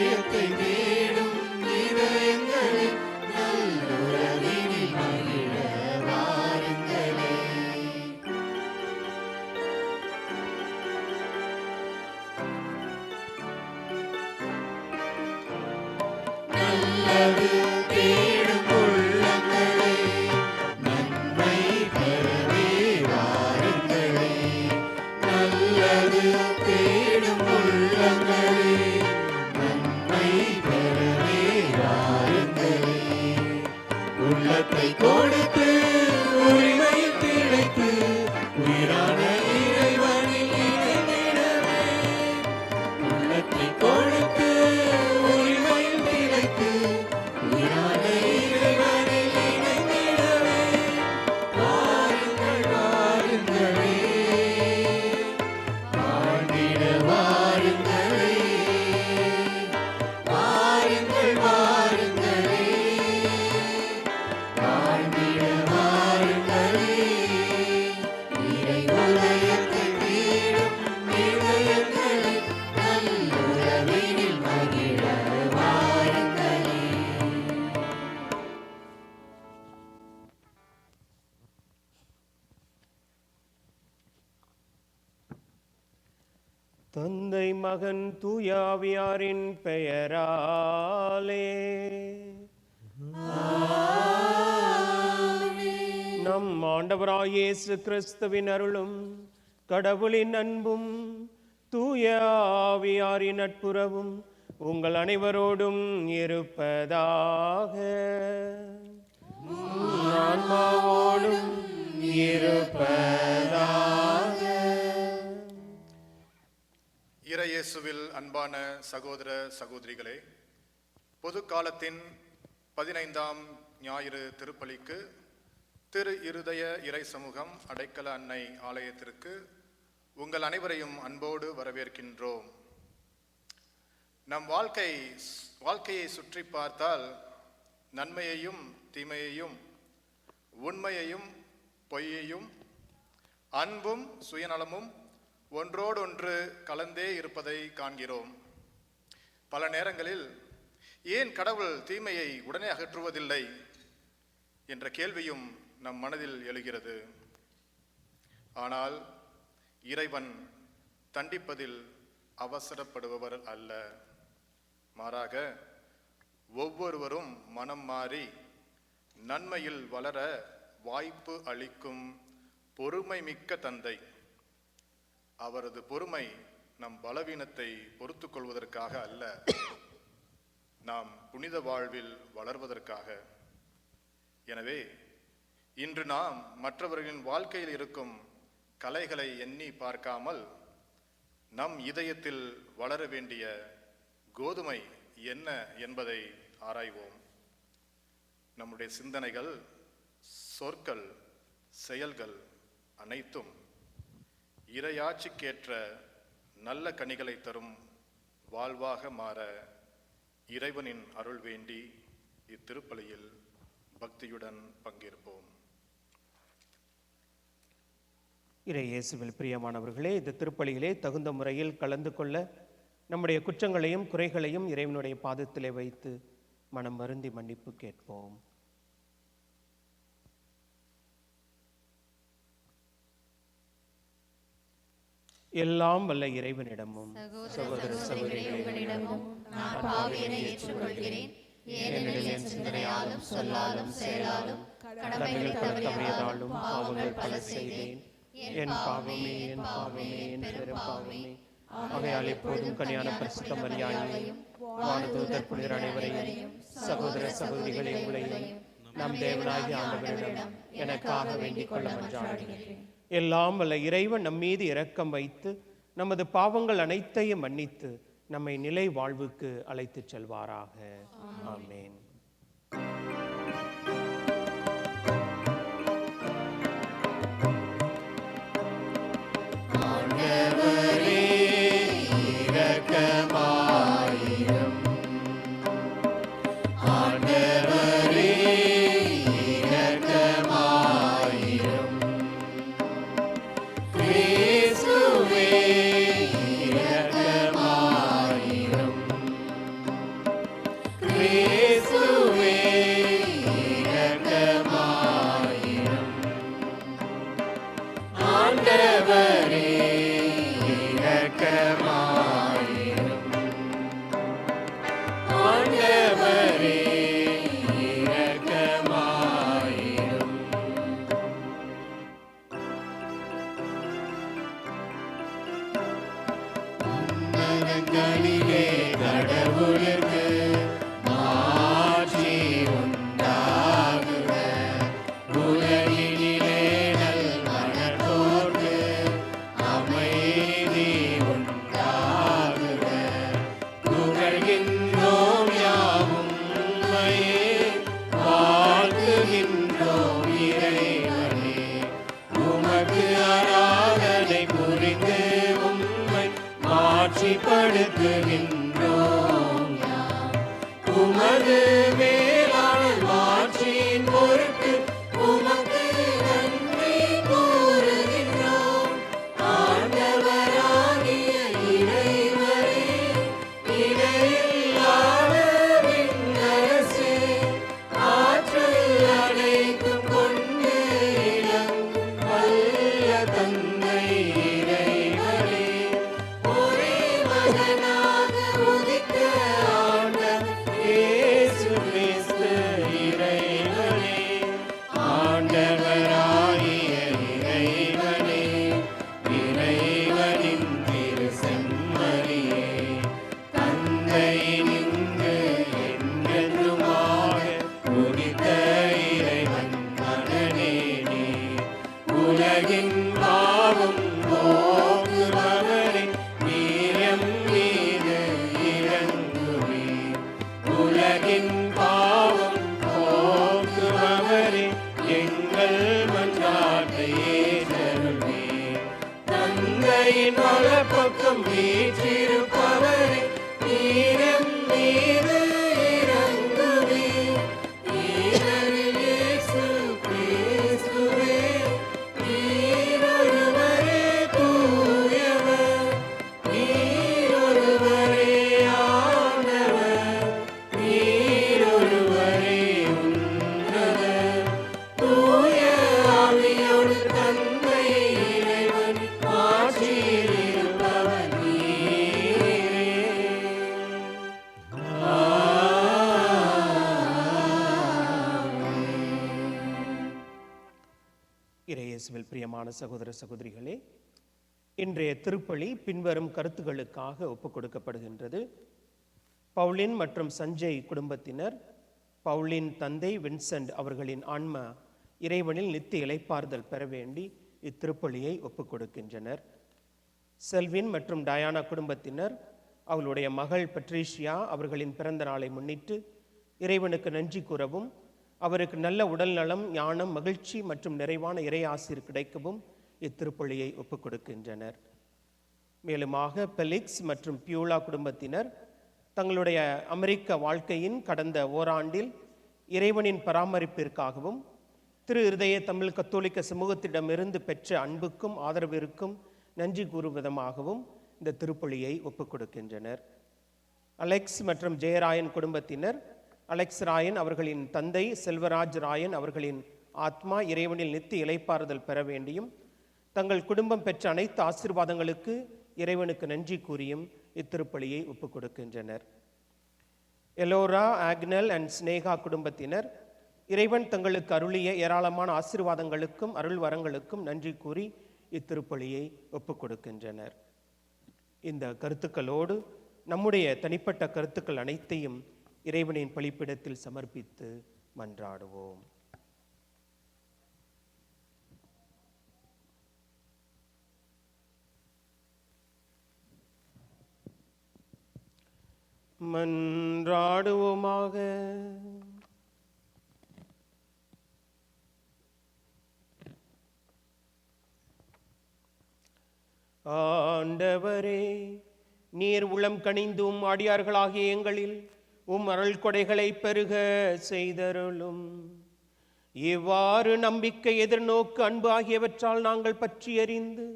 உதயத்தை தேடும் இதயங்களில் நல்லுறவினில் மகிழ வாருங்களே. நல்லது தேடும் உள்ளங்களே, நன்மை பெறவே வாருங்களே. நல்லது தேடும் உள்ளங்களே, நன்மை பெறவே வாருங்களே. உள்ளத்தை கொடுத்து உரிமையில் திளைத்து உயிரான இறைவனில் இணைந்திடவே. உள்ளத்தை கொடுத்து உரிமையில் திளைத்து உயிரான இறைவனில் இணைந்திடவே. வாருங்கள் வாருங்களே, வாழ்ந்திட வாருங்களே. வாருங்கள் வாருங்களே, வாழ்ந்திட வாருங்களே. இறை உதயத்தை தேடும் இதயங்களில் நல்லுறவினில் மகிழ வாருங்களே. தந்தை மகன் தூயாவியாரின் பெயராலே நம் ஆண்டவராய் இயேசு கிறிஸ்துவின் அருளும் கடவுளின் அன்பும் தூய ஆவியாரின் நட்புறவும் உங்கள் அனைவரோடும் இருப்பதாக. ஆன்மாவோடும் இருப்பதாக. இறையேசுவில் அன்பான சகோதர சகோதரிகளே, பொது காலத்தின் 15ஆம் ஞாயிறு திருப்பலிக்கு திரு இருதய இறை சமூகம் அடைக்கல அன்னை ஆலயத்திற்கு உங்கள் அனைவரையும் அன்போடு வரவேற்கின்றோம். நம் வாழ்க்கையை சுற்றி பார்த்தால் நன்மையையும் தீமையையும், உண்மையையும் பொய்யையும், அன்பும் சுயநலமும் ஒன்றோடொன்று கலந்தே இருப்பதை காண்கிறோம். பல நேரங்களில் ஏன் கடவுள் தீமையை உடனே அகற்றுவதில்லை என்ற கேள்வியும் நம் மனதில் எழுகிறது. ஆனால் இறைவன் தண்டிப்பதில் அவசரப்படுபவர் அல்ல. மாறாக ஒவ்வொருவரும் மனம் மாறி நன்மையில் வளர வாய்ப்பு அளிக்கும் பொறுமை மிக்க தந்தை. அவரது பொறுமை நம் பலவீனத்தை பொறுத்து கொள்வதற்காக அல்ல, நாம் புனித வாழ்வில் வளர்வதற்காக. எனவே இன்று நாம் மற்றவர்களின் வாழ்க்கையில் இருக்கும் கலைகளை எண்ணி பார்க்காமல் நம் இதயத்தில் வளர வேண்டிய கோதுமை என்ன என்பதை ஆராய்வோம். நம்முடைய சிந்தனைகள், சொற்கள், செயல்கள் அனைத்தும் இறையாட்சிக்கேற்ற நல்ல கனிகளை தரும் வாழ்வாக மாற இறைவனின் அருள் வேண்டி இத்திருப்பலியில் பக்தியுடன் பங்கேற்போம். இறை இயேசுவில் பிரியமானவர்களே, இந்த திருப்பலியிலே தகுந்த முறையில் கலந்து கொள்ள நம்முடைய குற்றங்களையும் குறைகளையும் இறைவனுடைய பாதத்திலே வைத்து மனம் வருந்தி மன்னிப்பு கேட்போம். எல்லாம் வல்ல இறைவனிடமும் சகோதர சகோதரிகளிடமும் நான் பாவியனை ஏற்றுக்கொள்கிறேன். ஏனெனில் என் சிந்தனையாலும் சொல்லாலும் செயலாலும் கடமைகள் தவறியதாலும் பாவங்கள் பல செய்தேன். என் பாவமே என் பாவமே என் பெரும் பாவமே. ஆகையால் எப்போதும் கனியான பரிசுத்த மரியாதையும் வானதூதர் புனிதர் அனைவரையும் சகோதர சகோதரிகளை உங்களையும் நம் தேவனாகிய ஆண்டவரிடம் எனக்காக வேண்டிக் கொள்ள மன்றாடுகிறேன். எல்லாம் வல்ல இறைவன் நம் மீது இரக்கம் வைத்து நமது பாவங்கள் அனைத்தையும் மன்னித்து நம்மை நிலை வாழ்வுக்கு அழைத்துச் செல்வாராக. ஆமென். குளிர்ந்து மாட்சி உண்டாகுக. உலகினிலே நல்மனத்தோர்க்கு அமைதி உண்டாகுக. புகழ்கின்றோம் யாவும் உம்மையே, வாழ்த்துகின்றோம் இறைவனே. உமக்கு ஆராதனை புரிந்து உம்மை மாட்சிப்படுத்துகின்றோம் யாம். உமது மேலான மாட்சியின் பொருட்டு உமக்கு நன்றி கூறுகின்றோம். ஆண்டவராகிய இறைவரே, இணையில்லாத விண்ணரசே, ஆற்றல் அனைத்தும் கொண்டு இளங்கும் வல்ல தந்தை இறைவனே, ஒரே மகனாக உதித்த ஆண்டவர் இயேசு கிறிஸ்து இறைவனே. ஆண்டவராகிய இறைவனே, இறைவனின் திரு செம்மறியே, தந்தையினின்று என்றென்றுமாக உதித்த இறைவன் மகனே நீ. உலகின் பாவம் போக்குபவரே, நீர் எம் மீது இரங்குவீர். உலகின் பாவம் போக்குபவரே, எங்கள் மன்றாட்டை ஏற்றருள்வீர். தந்தையின் வலப்பக்கம் வீற்றிருப்பவரே, நீர் எம் மீது இரங்குவீர். நீரில் இயேசு கிறிஸ்துவே, நீர் ஒருவரே தூயவர், நீர் ஒருவரே ஆண்டவர், நீர் ஒருவரே உன்னதர். தூய ஆவியோடு தந்தை இறைவன் ஆட்சியில் இருப்பவர் நீரே. இறையேசுவில் பிரியமான சகோதர சகோதரிகளே, இன்றைய திருப்பலி பின்வரும் கருத்துகளுக்காக ஒப்புக் கொடுக்கப்படுகின்றது. பவுலின் மற்றும் சஞ்சய் குடும்பத்தினர் பவுலின் தந்தை வின்சென்ட் அவர்களின் ஆன்மா இறைவனில் நித்திய இளைப்பாறுதல் பெற வேண்டி இத்திருப்பலியை ஒப்புக் கொடுக்கின்றனர். செல்வின் மற்றும் டயானா குடும்பத்தினர் அவளுடைய மகள் பட்ரீஷியா அவர்களின் பிறந்த நாளை முன்னிட்டு இறைவனுக்கு நன்றி கூறவும், அவருக்கு நல்ல உடல் நலம், ஞானம், மகிழ்ச்சி மற்றும் நிறைவான இறை ஆசீர் கிடைக்கவும் இத்திருப்பலியை ஒப்புக் கொடுக்கின்றனர். மேலுமாக பெலிக்ஸ் மற்றும் பியூலா குடும்பத்தினர் தங்களுடைய அமெரிக்க வாழ்க்கையின் கடந்த ஓராண்டில் இறைவனின் பராமரிப்பிற்காகவும் திரு இருதய தமிழ் கத்தோலிக்க சமூகத்திடமிருந்து பெற்ற அன்புக்கும் ஆதரவிற்கும் நன்றி கூறும் விதமாகவும் இந்த திருப்பலியை ஒப்புக் கொடுக்கின்றனர். அலெக்ஸ் மற்றும் ஜெயராயன் குடும்பத்தினர் அலெக்ஸ் ராயன் அவர்களின் தந்தை செல்வராஜ் ராயன் அவர்களின் ஆத்மா இறைவனில் நித்திய இளைப்பாறுதல் பெற வேண்டியும் தங்கள் குடும்பம் பெற்ற அனைத்து ஆசீர்வாதங்களுக்கு இறைவனுக்கு நன்றி கூறியும் இத்திருப்பலியை ஒப்புக் கொடுக்கின்றனர். எலோரா, ஆக்னல் அண்ட் ஸ்னேகா குடும்பத்தினர் இறைவன் தங்களுக்கு அருளிய ஏராளமான ஆசீர்வாதங்களுக்கும் அருள் வரங்களுக்கும் நன்றி கூறி இத்திருப்பலியை ஒப்புக் கொடுக்கின்றனர். இந்த கருத்துக்களோடு நம்முடைய தனிப்பட்ட கருத்துக்கள் அனைத்தையும் இறைவனின் பலிப்பிடத்தில் சமர்ப்பித்து மன்றாடுவோம். மன்றாடுவோமாக. ஆண்டவரே, நீர் உளம் கனிந்தும் அடியார்களாகிய எங்களில் அருள் கொடைகளை பெருக செய்தருளும். இவ்வாறு நம்பிக்கை, எதிர்நோக்கு, அன்பு ஆகியவற்றால் நாங்கள் பற்றி எறிந்து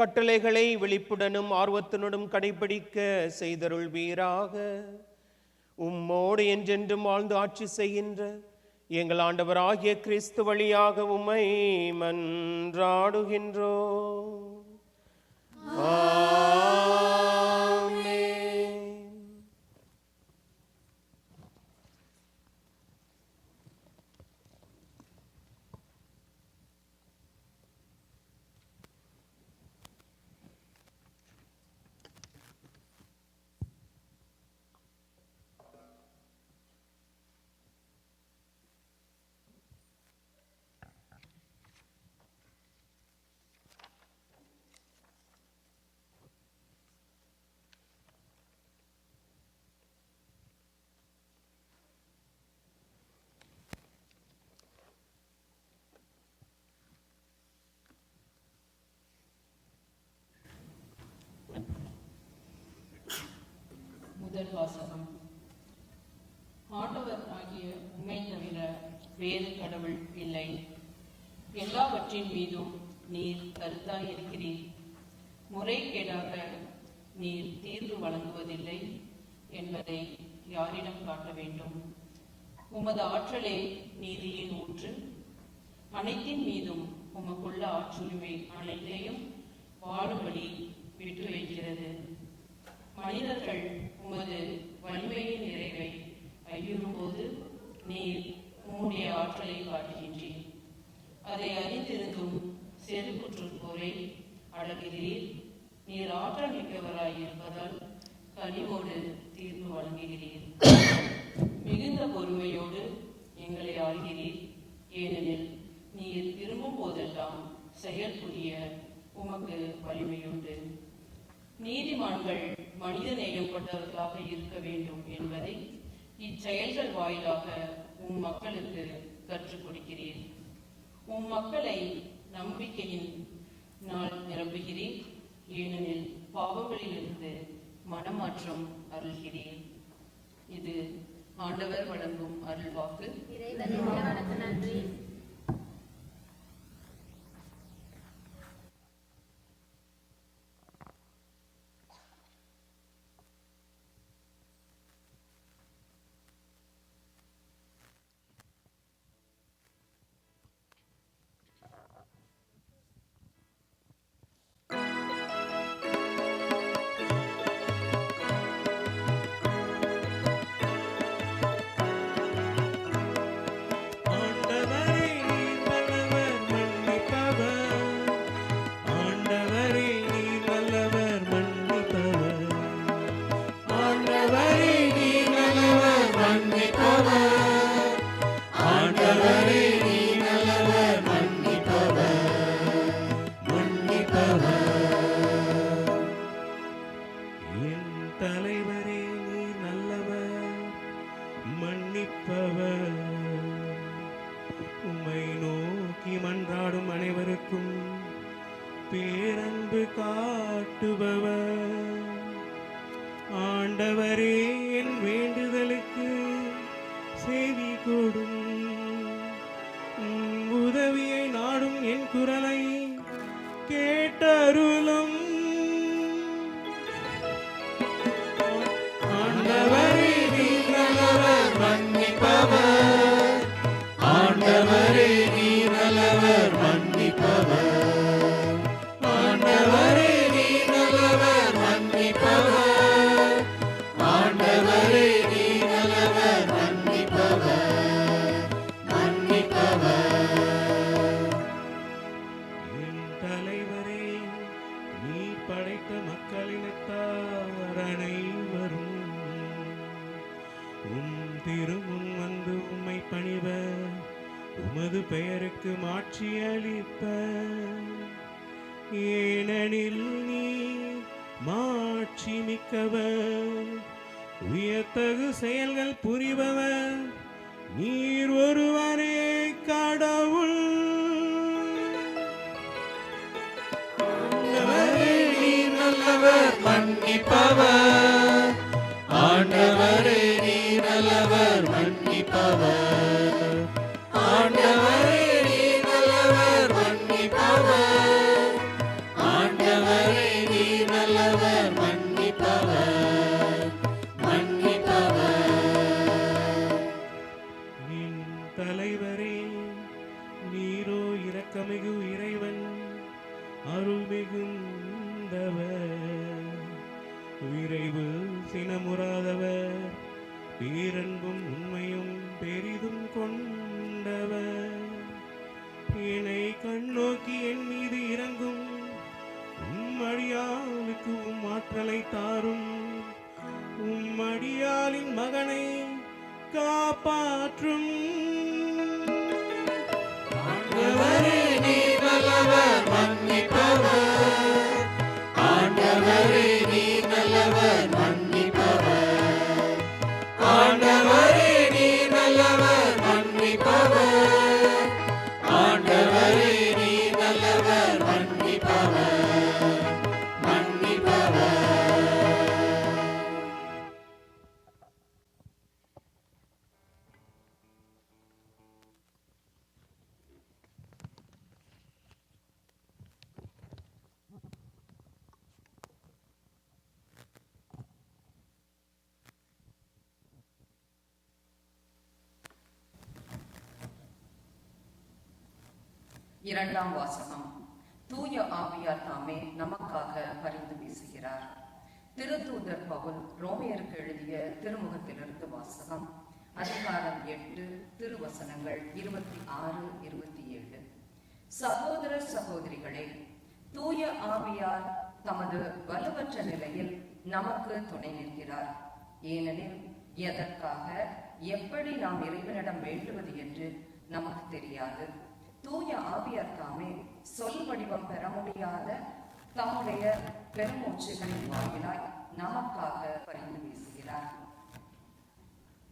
கட்டளைகளை விழிப்புடனும் ஆர்வத்தினுடன் கடைபிடிக்க செய்தருள்வீராக. உம்மோடு என்றென்றும் வாழ்ந்து ஆட்சி செய்கின்ற எங்கள் ஆண்டவராகிய கிறிஸ்து வழியாக உம்மை மன்றாடுகின்றோம். முதல் வாசகம். ஆண்டவர் ஆகிய உம்மை தவிர வேறு கடவுள் இல்லை. எல்லாவற்றின் மீதும் நீர் கருத்தாய் இருக்கிறீர். முறைகேடாக நீர் தீர்வு வழங்குவதில்லை என்பதை யாரிடம் காட்ட வேண்டும்? உமது ஆற்றலே நீதியின் ஊற்று. அனைத்தின் மீதும் உமக்குள்ள ஆற்றுரிமை அனைத்தையும் வாழும்படி விட்டு வைக்கிறது. மனிதர்கள் உமது வலிமையின் நிறைவை ஐயுறும் போது நீர் உம்முடைய ஆற்றலை காட்டுகின்றீர். அதை அறிந்திருந்தும் செருக்குற்றோரை அடங்குகிறீர். நீர் ஆற்றல் மிக்கவராய் இருப்பதால் கனிவோடு தீர்வு வழங்குகிறீர். மிகுந்த பொறுமையோடு எங்களை ஆள்கிறீர். ஏனெனில் நீர் விரும்பும் போதெல்லாம் செயல் புரிய உமக்கு வலிமையுண்டு. நீதிமான்கள் மனித நேயம் கொண்டவர்களாக இருக்க வேண்டும் என்பதை இச்செயல்கள் வாயிலாக உம் மக்களுக்கு கற்றுக் கொடுக்கிறீர். உம் மக்களை நம்பிக்கையின் நாள் நிரம்புகிறீர். ஏனெனில் பாவங்களிலிருந்து மனமாற்றம் அருள்கிறீர். இது ஆண்டவர் வழங்கும் அருள்வாக்கு. நன்றி. ஆண்டவரே என் வேண்டுதலுக்கு செவி கொடும். உதவியை நாடும் என் குரலை கேட்டருளும். ஆண்டவரே நீர் நல்லவர் மன்னிப்பவர். ஆண்டவரே நீர் நல்லவர் மன்னிப்பவர். ஆண்டவரே நீர் நல்லவர் மன்னிப்பவர். ஆண்டவரே நீர் நல்லவர் மன்னிப்பவர். மன்னிப்பவர். என் தலைவரே நீ படைத்த மக்களினத்தார் அனைவரும் உம் திருமுன் வந்து உம்மை பணிவர். உமது பெயருக்கு மாட்சி அளிப்பர். ஏனெனில் நீ மாட்சி மிக்கவர். உயர்த்தகு செயல்கள் புரிபவர். நீர் ஒருவரே கடவுள். ஆண்டவரே நீர் நல்லவர் மன்னிப்பவர். ஆண்டவரே நீர் நல்லவர் மன்னிப்பவர். ஆண்டவரே நீர் நல்லவர் மன்னிப்பவர். ஆண்டவரே நீர் நல்லவர் மன்னிப்பவர். மன்னிப்பவர். என் தலைவரே நீரோ இரக்கமிகு இறைவன், அருள் மிகுந்தவர், விரைவு சினமுறாதவர், பேரன்பும் உண்மையும் பெரிதும் கொண்டவர். என்னை கண்ணோக்கி என் மீது இறங்கும். உம்மடியாளுக்கு உம் ஆற்றலை தாரும். உம்மடியாளின் மகனை காப்பாற்றும். ஆண்டவரே நீர் நல்லவர் மன்னிப்பவர். ஆண்டவரே நீர் நல்லவர் மன்னிப்பவர். ஆண்டவரே நீர் நல்லவர் மன்னிப்பவர். ஆண்டவரே நீர் நல்லவர் மன்னிப்பவர். மன்னிப்பவர். இரண்டாம் வாசகம். தூய ஆவியார் தாமே நமக்காக பரிந்து பேசுகிறார். திருத்தூதர் பவுல் ரோமையருக்கு எழுதிய திருமுகத்திலிருந்து வாசகம். அதிகாரம் 8, திருவசனங்கள் 26, 27. சகோதர சகோதரிகளே, தூய ஆவியார் தமது வலுவற்ற நிலையில் நமக்கு துணை நிற்கிறார். ஏனெனில் எதற்காக எப்படி நாம் இறைவனிடம் வேண்டுவது என்று நமக்கு தெரியாது. தூய ஆவியார் தாமே சொல் வடிவம் பெற முடியாத தம்முடைய பெருமூச்சுகளின் வாயிலாய் நமக்காக பரிந்து பேசுகிறார்.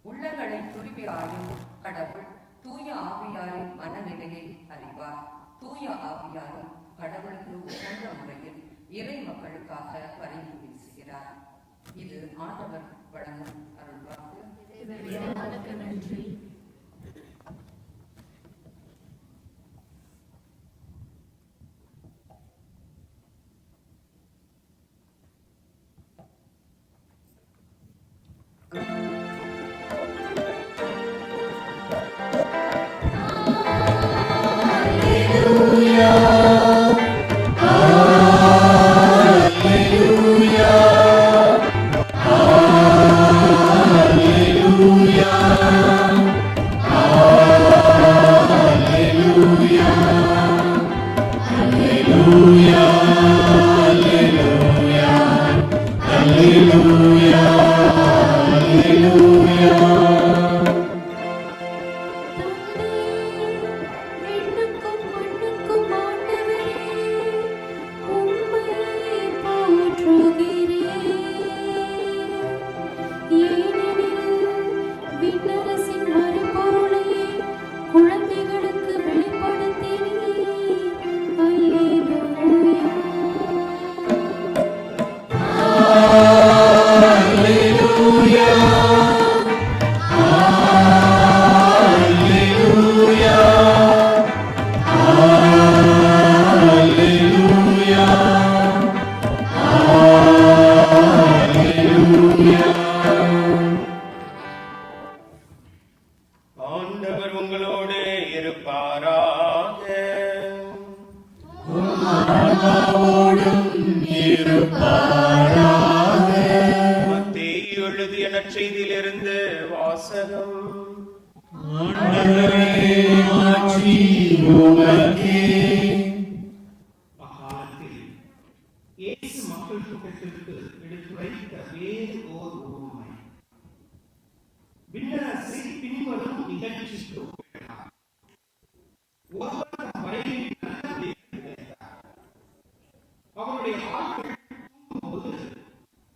உள்ளங்களை துருவி ஆயும் கடவுள் தூய ஆவியாரின் மனநிலையை அறிவார். தூய ஆவியாரும் கடவுளுக்கு உகந்த முறையில் இறை மக்களுக்காக பரிந்து பேசுகிறார். இது ஆண்டவர் வழங்கும் அருள்வாக்கு. நன்றி. ஆண்டவர் உங்களோடு இருப்பாராக. மத்தேயு எழுதிய நற்செய்தியிலிருந்து வாசகம். அக்காலத்தில் இயேசு மக்கள் கூட்டத்திற்கு எடுத்துரைத்த வேறு ஓர் உவமை. விண்ணரசை பின்வரும் நிகழ்ச்சிக்கு ஒப்பிட்டார். ஒருவர் தம் வயலில் நல்ல விதையை விதைத்தார். அவருடைய ஆட்கள் தூங்கும்போது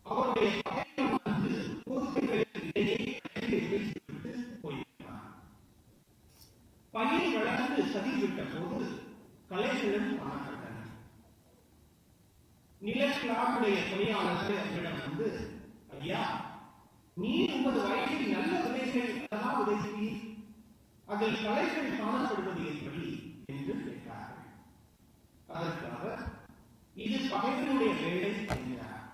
அவருடைய பகைவன் வந்து கோதுமைகளின் விதையை கையில் வைத்துவிட்டு போய்விட்டார். பயிர் வளர்ந்து சதிவிட்ட போது களைகளும் காணப்பட்டன. நிலக்கிழாருடைய பணியாளர்கள் அவரிடம் வந்து, ஐயா, நீர் உமது வயலில் நல்ல விதைகளை விதைத்தீர், அதில் களைகள் காணப்படுவது எப்படி என்று கேட்டார்கள். அதற்கு அவர், இது பகைவனுடைய வேலை என்றார்.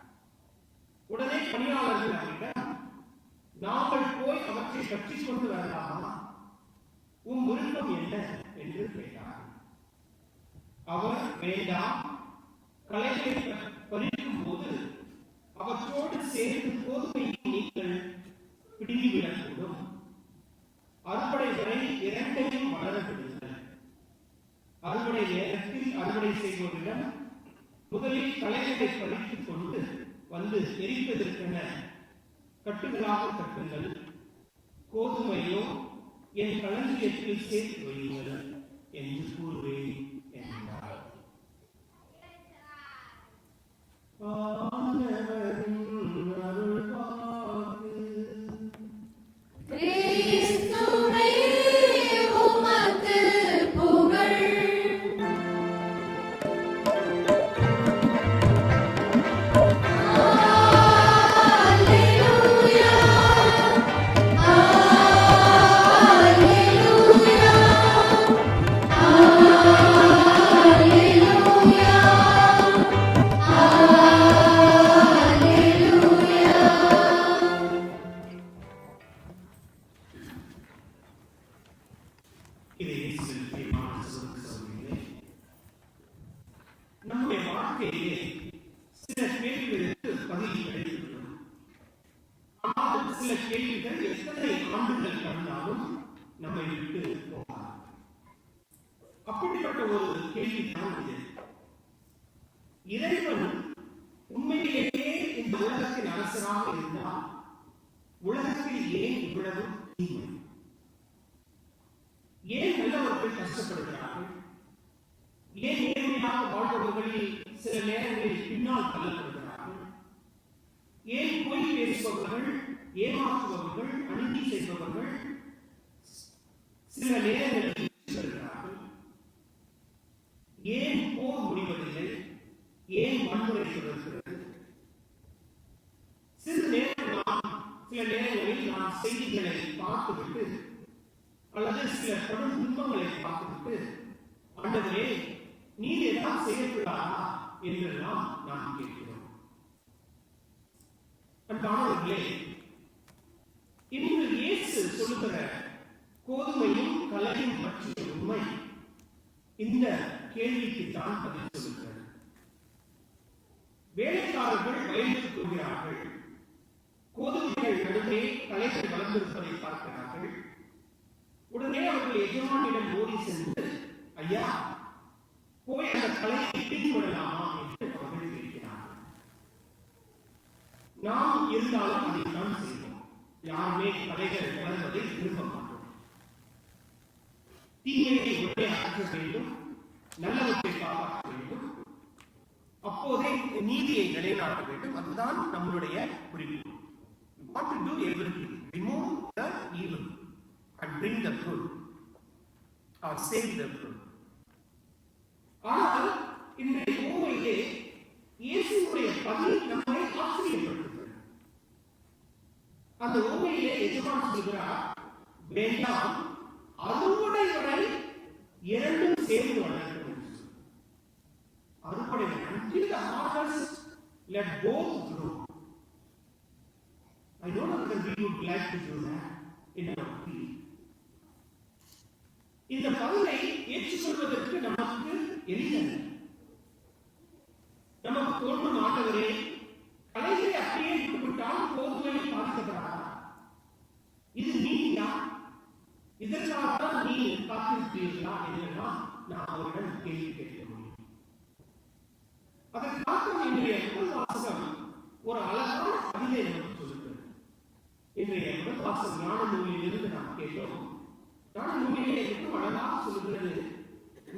உடனே பணியாளர்கள் அவரிடம், நாங்கள் போய் அவற்றை பற்றிக் கொண்டு வரலாமா? உன் விருப்பம் என்ன என்று கேட்டார். அவர், வேண்டாம், களைகளை பறிக்கும் போது அவற்றோடு சேர்ந்து கோதுமையை நீங்கள் பிடுங்கிவிடக்கூடும். அறுவடை வரை இரண்டையும் வளர விடுங்கள். அறுவடை நேரத்தில் அறுவடை செய்வதிடம் முதலில் களைகளை பறித்துக் கொண்டு வந்து எரிப்பதற்கென கட்டுகளாக கட்டுங்கள். கோதுமையோ என் களஞ்சியத்தில் சேர்த்து வையுங்கள் என்று கூறுவேன் என்றார். இது இயேசுவின் பிரியமான சகோதர சகோதரிகளே, சில கேள்விகள் எத்தனை ஆண்டுகள் கடந்தாலும் நம்மை விட்டு போகாது. அப்படிப்பட்ட ஒரு கேள்விதான் இது. இறைவன் உண்மையிலேயே இந்த உலகத்தின் அரசராக இருந்தால் உலகத்தில் ஏன் இவ்வளவு தீமை? ஏன் நல்லவர்கள் கஷ்டப்படுகிறார்கள்? ஏன் நேர்மையாக வாழ்பவர்களில் சில நேரங்களில் பின்னால் தள்ளப்படுகிறார்கள்? ஏன் பொய் பேசுபவர்கள், ஏமாற்றுபவர்கள், அநீதி செய்பவர்கள் சில நேரங்களில் வருகிறார்கள்? ஏன் போர் முடிவதில்லை? ஏன் வன்முறை தொடர்கிறது? சில நேரங்களில் நாம் செய்திகளை பார்த்துவிட்டு அல்லது சில கடும் துன்பங்களை பார்த்துவிட்டு, ஆண்டவரே நீர் எல்லாம் செய்யக்கூடாதா என்றெல்லாம் நாம் கேட்கிறோம். அன்பானவர்களே, இன்று இயேசு சொல்லுகிற கோதுமையும் கலையும் பற்றிய உண்மை இந்த கேள்விக்கு தான் பதில் சொல்லுகிறது. வேலைக்காரர்கள் வயலுக்கு போகிறார்கள். கோதுமைகள் நடுவே கலைகள் வளர்ந்திருப்பதை பார்க்கிறார்கள். உடனே அவர்கள் எஜமானிடம் ஓடி சென்று, ஐயா போய் அந்த கலையை பிடித்து விடலாமா என்று அவர்கள் கேட்கிறார்கள். நாம் இருந்தாலும் அதை தான் செய்வோம். யாருமே கலைகள் வளர்வதை விரும்ப மாட்டோம். தீமையை உடனே அகற்ற வேண்டும், நல்லவற்றை காப்பாற்ற வேண்டும், அப்போதே நீதியை நிலைநாட்ட வேண்டும். அதுதான் நம்மளுடைய குறிப்பு. What to do everything, remove the evil and bring the good or save the good. ஆனால் இன்றைய உண்மையிலே இயேசுவுடைய பதில் நம்மை ஆச்சரியப்படுத்துகிறது. அந்த உண்மையிலே எஜமான் சொல்கிறார், வேண்டாம், அறுவடை வரை இரண்டும் சேர்ந்து வளர்க்க வேண்டும். அறுவடை until the harvest, let both grow. I don't know whether we would like to do that in our field. இந்த பதிலை ஏற்றுக்கொள்வதற்கு நமக்கு எளிதல்ல. நமக்கு தோன்றும், ஆண்டவரே கலைகளை அப்படியே விட்டுவிட்டால் கோதுமையை பாதிக்கப்படாதா? இது நீயா? இதற்காக தான் நீ காத்திருக்கிறீர்களா என்றெல்லாம் நான் அவரிடம் கேள்வி கேட்க முடியும். அதற்காக இன்றைய முதல் வாசகம் ஒரு அழகான பதிலை நமக்கு சொல்லுகிறது. இன்றைய முதல் வாசகம் ஞான நூலில் இருந்து நாம் கேட்டோம். ஞான நூலிலே இன்னும் அழகாக சொல்லுகிறது,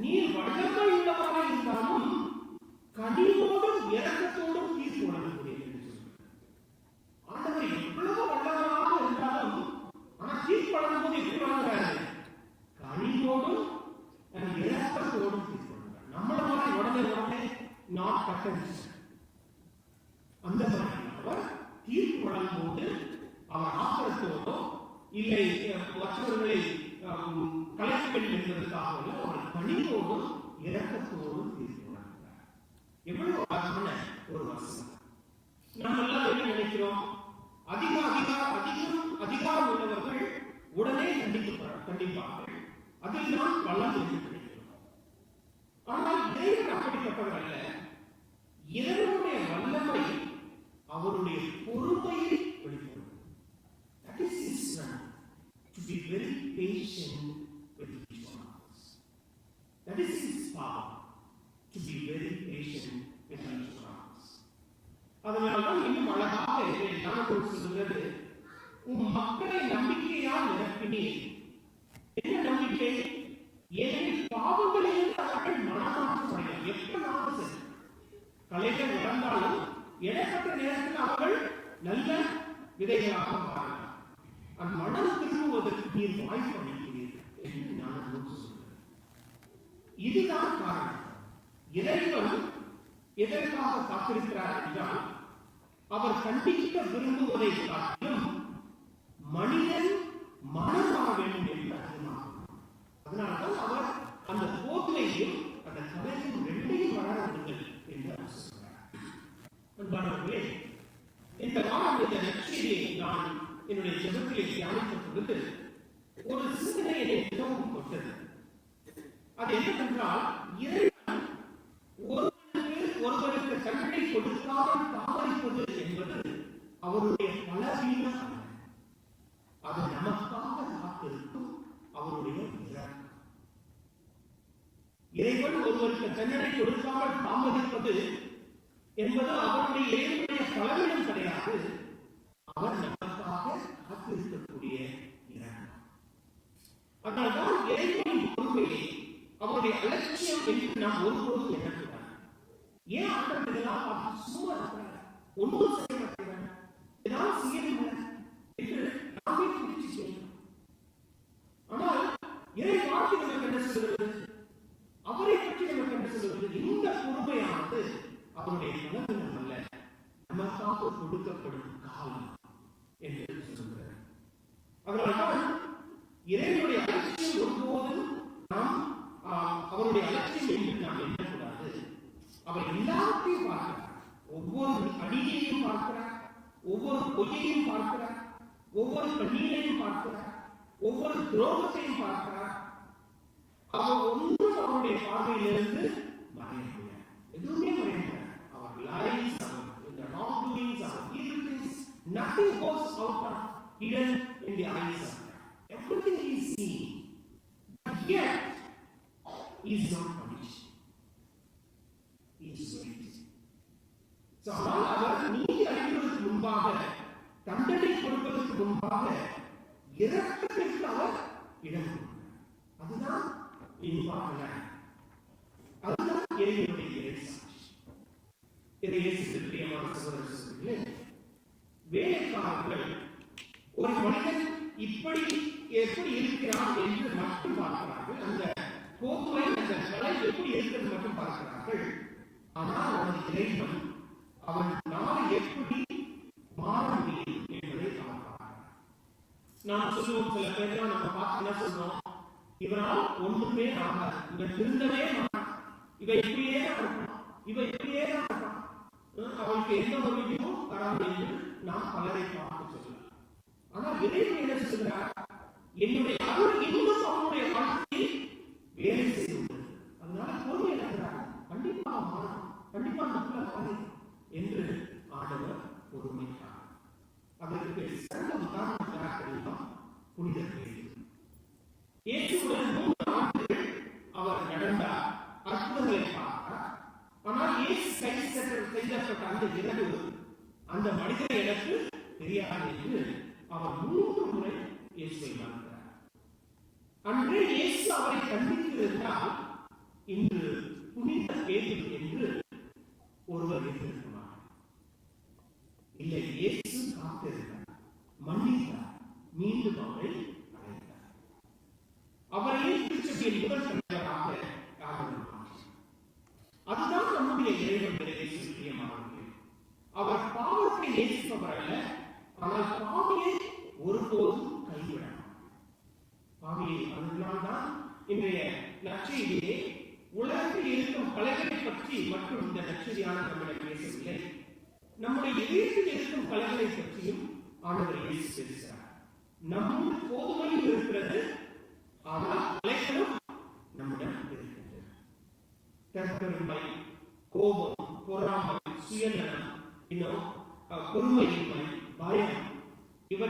நீர் வல்லமை உள்ளவராக இருந்தாலும் கனிவோடும் இரக்கத்தோடும் தீர்ப்பு வழங்கக்கூடியது என்று சொல்லுகிறது. ஆண்டவர் எவ்வளவு வல்லவராக இருந்தாலும் ஆனா தீர்ப்பு வழங்கும்போது எப்படி வழங்குறாரு? கனிவோடும் இரக்கத்தோடும் தீர்ப்பு வழங்குறார். நம்மள மாதிரி உடனே நாட் கட்டடிச்சு அந்த மாதிரி அவர் தீர்ப்பு வழங்கும்போது அவர் ஆத்திரத்தோடோ இல்லை மற்றவர்களை கலைக்க வேண்டும் என்பதற்காக அவர் கனிவோடும் இரக்கத்தோடும் தீர்ப்பு வழங்குகிறார். எவ்வளவு அழகான ஒரு வசனம். நம்ம எல்லாம் என்ன நினைக்கிறோம்? அதிகாரம் உள்ளவர்கள் உடனே கண்டிப்பார்கள். அதில் தான் வல்லமை என்று நினைக்கிறோம். ஆனால் இறைவன் அப்படிப்பட்டவர் அல்ல. இறைவனுடைய வல்லமை அவருடைய பொறுமையை வெளிப்படுத்தும். That is his strength, to be very patient with each one of us. That is his power, to be very patient with each one of us. அதனால்தான் இன்னும் அழகாக ஞானத்தோடு சொல்கிறது, உன் மக்களை நம்பிக்கையால் நிரப்பினீர். என்ன நம்பிக்கை? ஏனெனில் பாவங்களிலிருந்து அவர்கள் மனமாற்றப்படுகிறார். எப்ப சரி கலைகள் வளர்ந்தாலும் இடைப்பட்ட நேரத்தில் அவர்கள் நல்ல விதைகளாக மாறினார். அந்த மனம் திரும்புவதற்கு நீர் வாய்ப்பு அளிக்கிறீர்கள் என்று நான் சொல்கிறேன். இதுதான் காரணம். இறைவன் எதற்காக காத்திருக்கிறார் என்றால், அவர் கண்டிக்க விரும்புவதை காட்டிலும் மனிதன் மனம் மாற வேண்டும் என்று அதிகமாகும். அதனால்தான் அவர் அந்த கோதுமையும் அந்த கலையும் ரெண்டையும் வளர விடுங்கள் என்று அவர் சொல்கிறார். அன்பானவர்களே, இந்த வாரம் இந்த நற்செய்தியை நான் என்னுடைய ஜெபத்திலே தியானித்த பொழுது ஒரு சிந்தனை என்னை மிகவும் கொண்டது. அது என்னவென்றால், இறைவன் ஒருவருக்கு தண்டனை கொடுக்காமல் தாமதிப்பது என்பது அவருடைய பலவீனம் அல்ல. இறைவன் ஒருவருக்கு தண்டனை கொடுக்காமல் தாமதிப்பது என்பது அவருடைய இறைவனுடைய பலவீனம் கிடையாது. அவர் நமக்காக காத்திருக்கக்கூடிய இறைவன். அதனால்தான் இறைவனின் பொறுமையை அவருடைய அலட்சியம் என்று நாம் ஒருபோதும் எண்ணக்கூடாது. ஏன் ஆண்டவர் இதெல்லாம் பார்த்து சும்மா இருக்கிறார், ஒன்றும் செய்ய மாட்டேங்கிறார், ஏதாவது செய்யவில்லை என்று நாமே குறித்து செய்யணும். ஆனால் இறை வார்த்தை நமக்கு என்ன சொல்கிறது? அவரை பற்றி நமக்கு என்ன சொல்கிறது? இந்த பொறுமையானது அவருடைய பலவீனம் அல்ல, நமக்காக கொடுக்கப்படும் காலம் என்று சொல்கிறார். அதனால்தான் இறைவனுடைய அலட்சியம் ஒருபோதும் நாம் அவருடைய அலட்சியம் என்று நாம் எண்ணக்கூடாது. அவர் எல்லாத்தையும் பார்க்கிறார், ஒவ்வொரு அடியையும் பார்க்கிறார், ஒவ்வொரு பொய்யையும் பார்க்கிறார், ஒவ்வொரு கண்ணீரையும் பார்க்கிறார், ஒவ்வொரு துரோகத்தையும் பார்க்கிறார். அவர் ஒன்றும் அவருடைய பார்வையிலிருந்து மறைய முடியாது, எதுவுமே மறைய முடியாது. அவர் lies, the wrongdoings, our evil things, nothing goes out of hidden in the eyes of God. Everything is seen, but yet he is not punished. He is waiting. So அவர் நீதி அளிப்பதற்கு முன்பாக, தண்டனை கொடுப்பதற்கு முன்பாக இரக்கத்திற்கு அவர் இடம் கொடுக்கிறார். அதுதான் இன்பார்ட்டன்ட். அதுதான் இறைவனுடைய இறைசாட்சி. இறையேசுவில் பிரியமான சகோதர சகோதரிகளே, வேலைக்காரர்கள் ஒரு மனிதன் இப்படி எப்படி இருக்கிறான் என்று மட்டும் பார்க்கிறார்கள். அந்த போக்குவை, அந்த கலை எப்படி இருக்கிறது மட்டும் பார்க்கிறார்கள். ஆனால் அவன் இறைவன் அவன் நாளை எப்படி மாற முடியும் என்பதை அவன் பார்க்கிறார். நான் சொல்லுவோம், சில பேர் நம்ம பார்த்து என்ன சொல்றோம், இவரால் ஒன்றுமே ஆகாது, இவன் திருந்தவே மாட்டான், இவன் இப்படியே இருப்பான், இவன் இப்படியே இருப்பான், அவனுக்கு எந்த உதவியும் வராது என்று நாம் பலரை பார்த்து சொல்லலாம். ஆனால் இறைவன் என்ன சொல்கிறார்? என்னுடைய அருள் இன்னும் அவனுடைய வாழ்க்கையை வேலை செய்து, அதனால பொறுமை இருக்கிறார், கண்டிப்பா மாறும், கண்டிப்பா மக்கள் மாறும் என்று ஆண்டவர் பொறுமைக்கார். அதற்கு சிறந்த உதாரணமாக புனித பேதுரு. இயேசுவுடன் 3 ஆண்டுகள் அவர் நடந்தார், அற்புதங்களை பார்த்தார். ஆனால் இயேசு செய்யப்பட்ட அந்த இரவு அந்த மனிதன் எனக்கு தெரியாது என்று அவர் 3 முறை இயேசுவை மறந்தார். அன்று இயேசு அவரை கண்டித்திருந்தால் இன்று புனித பேதுரு என்று ஒருவர் இருந்திருக்கிறார். இல்லை, இயேசு காத்திருந்தார், மன்னித்தார், மீண்டும் அவரை அழைத்தார். அவரையே திருச்சபையின் முதல் தலைவராக ஆகினார். அதுதான் நம்முடைய இறைவன் பிரியமானவர்களே. அவர் பாவத்தை நேசிப்பவர் அல்ல, ஆனால் பாவியை ஒருபோதும் கைவிடார். பாவியை, அதனால்தான் இன்றைய நற்செய்தியிலே உலகத்தில் இருக்கும் கலைகளை பற்றி மற்றும் இந்த நற்செய்தியான நம்மிடம் பேசவில்லை. நம்முடைய இதயத்தில் இருக்கும் கலைகளை பற்றியும் ஆண்டவர் இயேசு பேசுகிறார். நம்முடைய போதுமையும் இருக்கிறது, ஆனால் கலைகளும் நம்மிடம் இருக்கின்றது. தற்பெருமை, கோபம், பொறாமை, சுயநலம், இன்னும் பொறுமையின்மை, பயம், இவை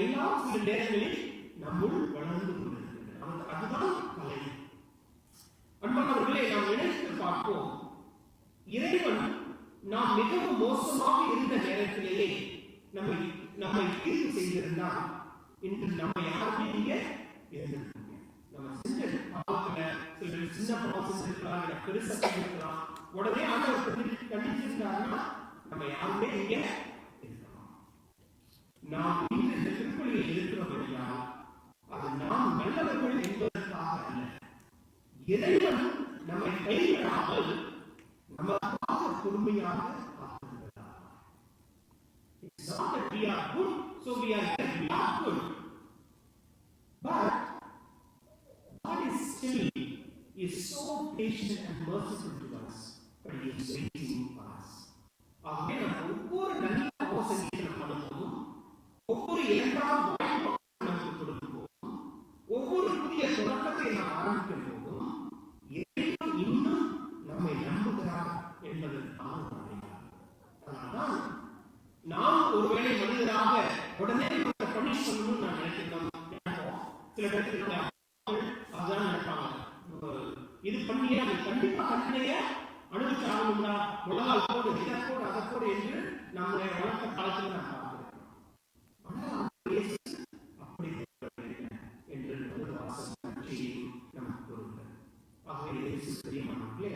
எல்லாம் சில நேரங்களில் நம்முள் வளர்ந்து கொண்டிருக்கின்றன. அதுதான் கலை. அன்பானவர்களே, நாம் நினைத்து பார்ப்போம், இறைவன் நாம் மிகவும் மோசமாக இருந்த நேரத்திலேயே நம்மை தீர்வு செய்திருந்தால் இன்று நம்ம யாருமே இங்க இருந்திருக்கீங்க. நம்ம செஞ்ச பாவத்துல சின்ன பாவம் செஞ்சிருக்கலாம், பெருசா செஞ்சிருக்கலாம், உடனே ஆண்டவர் கண்டிச்சிருந்தாருன்னா நம்ம யாருமே இங்க இருக்கலாம். நாம் இன்று இந்த திருப்பலியில் இருக்கிறோம் என்றால் அது நாம் நல்லவர்கள் என்பதற்காக அல்ல, இறைவன் நம்மை கைவிடாமல் நமக்காக பொறுமையாக காத்திருக்கிறார். It's not that we are good, so we are good. But God is still so patient and merciful to us, but He is waiting for us. ஆகவே நம்ம ஒவ்வொரு நல்ல அவசரத்தை பண்ணும்போதும், ஒவ்வொரு இரண்டாம் வாய்ப்பும் நமக்கு கொடுக்கும் போதும், ஒவ்வொரு புதிய தொடக்கத்தை நாம் ஆரம்பிக்கும் போதும் இறைவன் இன்னும் நம்மை நம்புகிறார் என்பது அதனால்தான் நாம் ஒருவேளை மனிதராக உடனே பனிஷ் பண்ணணும்னு நான் நினைக்கிறோம். சில பேருக்கு அதான் நினைப்பாங்க, இது பண்ணியே அது கண்டிப்பா கண்ணைய அனுபவிச்சு ஆகணும்னா உலகால் போடு இதை போடு அதை போடு என்று நம்முடைய வழக்க காலத்தில் நாம் பார்க்கிறோம். அப்படி என்று நமக்கு கூறுகிறார். ஆகவே இயேசு பிரியமானவர்களே,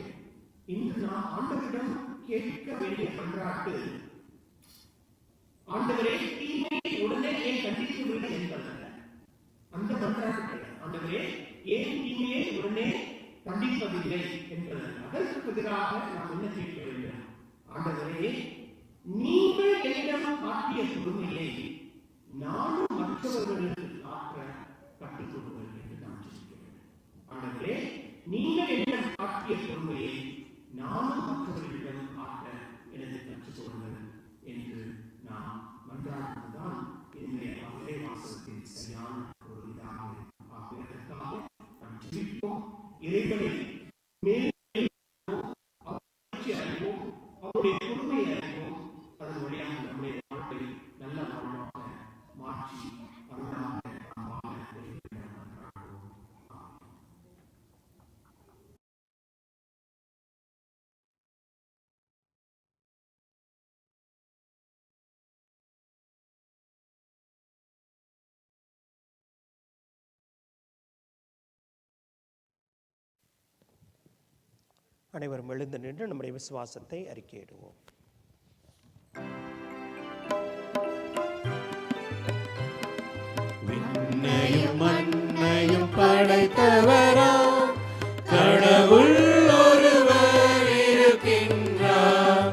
இன்று நாம் ஆண்டவரிடம் கேட்க வேண்டிய மன்றாட்டு, ஆண்டவரே தீமையை உடனே ஏன் கண்டித்து விட என்பதல்ல. அந்த மன்றாட்டு ஆண்டவரே ஏன் தீமையை உடனே கண்டிப்பதில்லை என்பதல்ல. அதற்கு எதிராக நாம் என்ன கேட்க வேண்டும்? ஆண்டவரே, நீங்கள் என்னிடம் காட்டிய பொறுமையை நானும் மற்றவர்களுக்கு காட்ட கற்றுக் கொடுங்கள் என்று நாம் சொல்கிறோம். ஆண்டவரே, நீங்கள் என்னிடம் காட்டிய பொறுமையை நானும் மற்றவர்களிடம் காட்ட எனக்கு கற்றுக் கொடுங்கள் என்று நாம் மன்றாடுவதுதான் என்னுடைய இறைவாசகத்தின் சரியான ஒரு இதாக ஆகியதற்காக நாம் ஜெபிப்போம். இறைவனை அறிவோம், அவருடைய பொறுமையை அறிவோம். அதன் வழியாக நம்முடைய வாழ்க்கை நல்ல வாழ்வாக மாற்றி அருளாக அனைவரும் எழுந்து நின்று நம்முடைய விசுவாசத்தை அறிக்கையிடுவோம். விண்ணையும் மண்ணையும் படைத்தவரா கடவுள் ஒருவர் இருக்கின்றார்.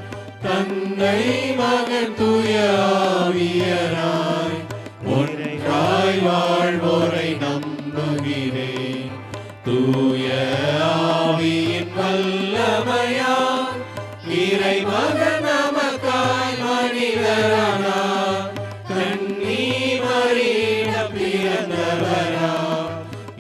தந்தை மகன் தூய ஆவியராய் ஒன்றாய் வாழ்வோரை நம்புகிறேன். தூய ஆவியின் வல்லமையால் இறைமகன் நமக்காய் மனிதரானார். கன்னி மரியிடம் பிறந்தவராம்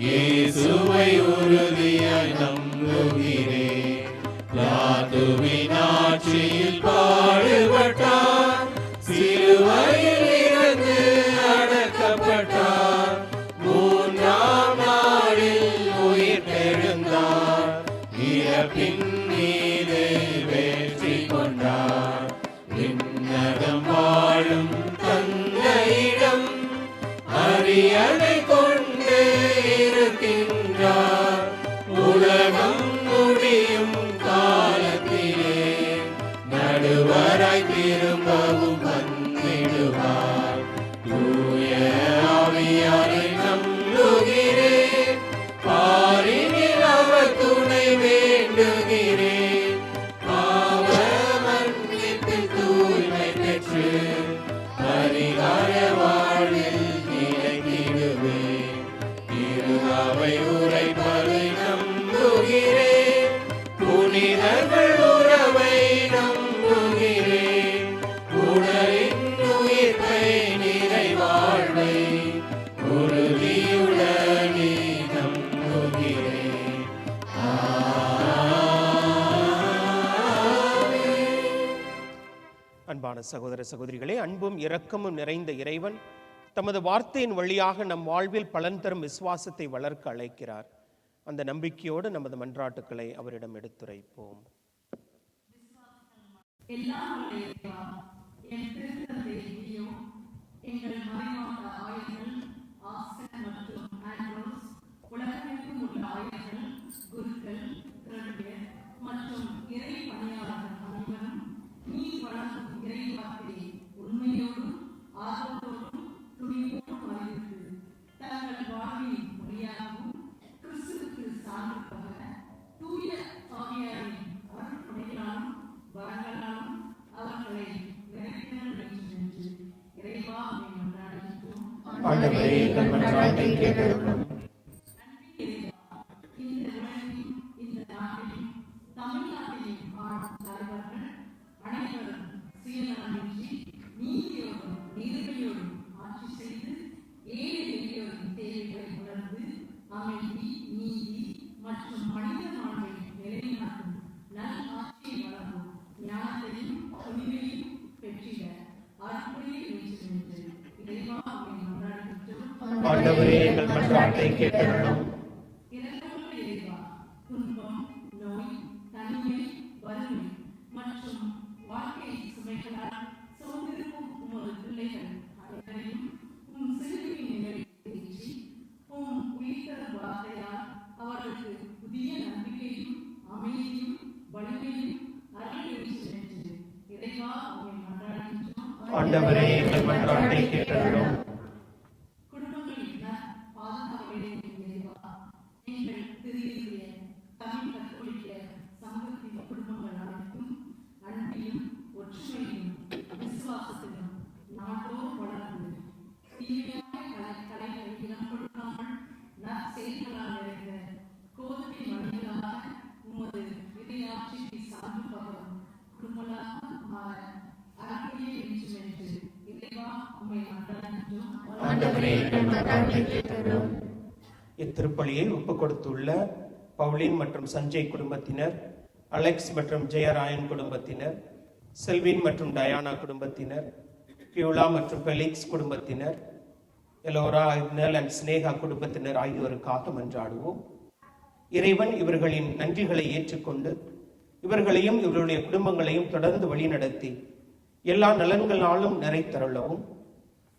இயேசுவை உறுதியாய் நம்புகிறேன். பிலாத்துவின் ஆட்சியில் பாடுபட்டார், சிலுவையில் இருந்து அடக்கப்பட்டார். மூன்றாம் நாளில் உயிர் தெழுந்தார், இறப்பின் மீது வெற்றி கொண்டார். விண்ணகம் வாழும் தந்தையிடம் அரியணை கொண்டு இருக்கின்றார். உலகம் முடியும் காலத்திலே நடுவராய் திரும்பவும் வந்திடுவார். தூய ஆவியாரை நம்புகிறேன், பாரினில் அவர் துணை வேண்டுகிறேன். பாவ மன்னிப்பில் தூய்மை பெற்று பரிகார வாழ்வில் நிலைத்திடுவேன். திருவை உரைப்பதை நம்புகிறேன், புனிதர்கள் உறவை நம்புகிறேன். உடலின் உயிர்ப்பை நிறைவாழ்வை உறுதியுடனே நம்புகிறேன். அன்பான சகோதர சகோதரிகளே, அன்பும் இரக்கமும் நிறைந்த இறைவன் தமது வார்த்தையின் வழியாக நம் வாழ்வில் பலன் தரும் விசுவாசத்தை வளர்க்க அழைக்கிறார். அந்த நம்பிக்கையோடு நமது மன்றாட்டுக்களை அவரிடம் எடுத்துரைப்போம். எங்கள் மறைமாத ஆயர்கள் ஆஸ்டன் மற்றும் ஆண்ட்ரோஸ், உலகமெங்கும் உள்ள ஆயர்கள், குருக்கள், திரவியர் மற்றும் இறை பணியாளர்கள் அனைவரும் நீ வழங்கும் இறை வார்த்தையை உண்மையோடும் ஆர்வத்தோடும் துணிவோடும் அறிவித்து தங்கள் வாழ்வின் மொழியாகவும் கிறிஸ்துவுக்கு சான்று பகர தூய ஆவியாரின் அருட்பணிகளாலும் வரங்களாலும் அவர்களை நிறைவேற்ற வேண்டும் என்று இறைவா மன்றாடுகின்றோம். ஆண்டவரே, எங்கள் மன்றாட்டை கேட்டருளும். இந்த உலகிலும் இந்த நாட்டிலும் தமிழ்நாட்டிலும் ஆளும் தலைவர்கள் அனைவரும் சுயநலமின்றி நீதியோடும் நேர்மையோடும் ஆட்சி செய்து ஏழை எளியோரின் தேவைகளை உணர்ந்து அமைதி, நீதி மற்றும் மனித மாண்பை நிலைநாட்டும் நல் ஆட்சியை வழங்கும் ஞானத்தையும் துணிவையும் பெற்றிட அற்புதத்தை வேண்டும் என்று இறைவா மன்றாடுகின்றோம். ஆண்டவரே, எங்கள் மன்றாட்டை கேட்டருளும். இரக்கமுள்ள இறைவா, துன்பம் ஆண்டவரே எங்கள் மன்றாட்டை கேட்டருளும். குடும்பங்களின் பாதுகாவலே இறைவா, நீங்கள் திருவிய தமிழ் கத்தோலிக்க சமூகத்தின் குடும்பங்கள் அனைத்தும் அன்பிலும் ஒற்றுமையிலும் விசுவாசத்திலும் நாடோறும் வளர்ந்து தீமையான கலைகளை இடம் கொடுக்காமல் நற்செயல்களால் நிறைந்த கோதுமை மணிகளாக உமது இறையாட்சிக்கு சான்று பகரும் குடும்பங்களாக மாற அறப்படியே வேண்டும் என்று இறைவா உம்மை மன்றாடுகின்றோம். ஆண்டவரே எங்கள் மன்றாட்டை கேட்டருளும். இத்திருப்பலியை ஒப்புக் கொடுத்துள்ள பவுலின் மற்றும் சஞ்சய் குடும்பத்தினர், அலெக்ஸ் மற்றும் ஜெயராயன் குடும்பத்தினர், செல்வின் மற்றும் டயானா குடும்பத்தினர், பியூலா மற்றும் பெலிக்ஸ் குடும்பத்தினர், எலோரா, இக்னல் அண்ட் ஸ்னேகா குடும்பத்தினர் ஆகியோருக்காக மன்றாடுவோம். இறைவன் இவர்களின் நன்றிகளை ஏற்றுக்கொண்டு இவர்களையும் இவர்களுடைய குடும்பங்களையும் தொடர்ந்து வழிநடத்தி எல்லா நலன்களாலும் நிறைத்தருளவும்,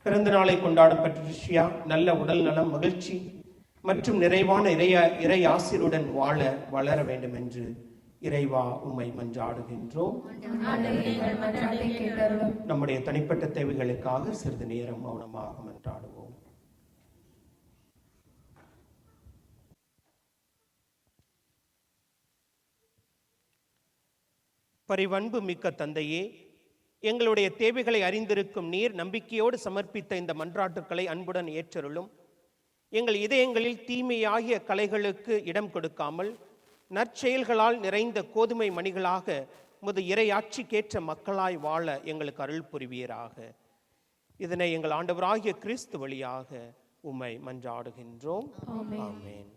பிறந்த நாளை கொண்டாடும் பட்ரிஷியா நல்ல உடல் நலம், மகிழ்ச்சி மற்றும் நிறைவான இறை ஆசிருடன் வாழ வளர வேண்டும் என்று இறைவா உம்மை மன்றாடுகின்றோம். நம்முடைய தனிப்பட்ட தேவைகளுக்காக சிறிது நேரம் மௌனமாக மன்றாடுவோம். பரிவன்பு மிக்க தந்தையே, எங்களுடைய தேவைகளை அறிந்திருக்கும் நீர் நம்பிக்கையோடு சமர்ப்பித்த இந்த மன்றாட்டுக்களை அன்புடன் ஏற்றருளும். எங்கள் இதயங்களில் தீமையாகிய கலைகளுக்கு இடம் கொடுக்காமல் நற்செயல்களால் நிறைந்த கோதுமை மணிகளாக முது இறையாட்சிக்கேற்ற மக்களாய் வாழ எங்களுக்கு அருள் புரிவீராக. இதனை எங்கள் ஆண்டவராகிய கிறிஸ்து வழியாக உம்மை மன்றாடுகின்றோம். ஆமென்.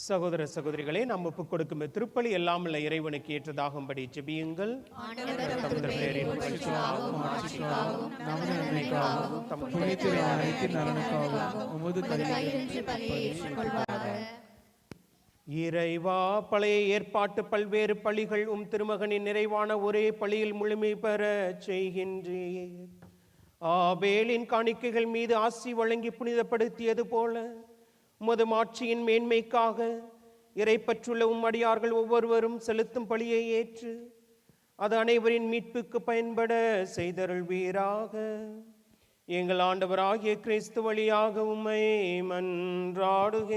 சகோதர சகோதரிகளே, நாம் ஒப்புக் கொடுக்கும் திருப்பலி எல்லாம் உள்ள இறைவனுக்கு ஏற்றதாகும்படி ஜெபியுங்கள். இறைவா, பழைய ஏற்பாட்டு பல்வேறு பலிகள் திருமகனின் நிறைவான ஒரே பலியில் முழுமை பெற செய்கின்றீர். ஆபேலின் காணிக்கைகள் மீது ஆசி வழங்கி புனிதப்படுத்தியது போல உமது மாட்சியின் மேன்மைக்காக இறைப்பற்றுள்ள அடியார்கள் ஒவ்வொருவரும் செலுத்தும் பலியை ஏற்று அது அனைவரின் மீட்புக்கு பயன்பட செய்தருள்வீராக. எங்கள் ஆண்டவராகிய கிறிஸ்து வழியாக உம்மை மன்றாடுகின்றோம்.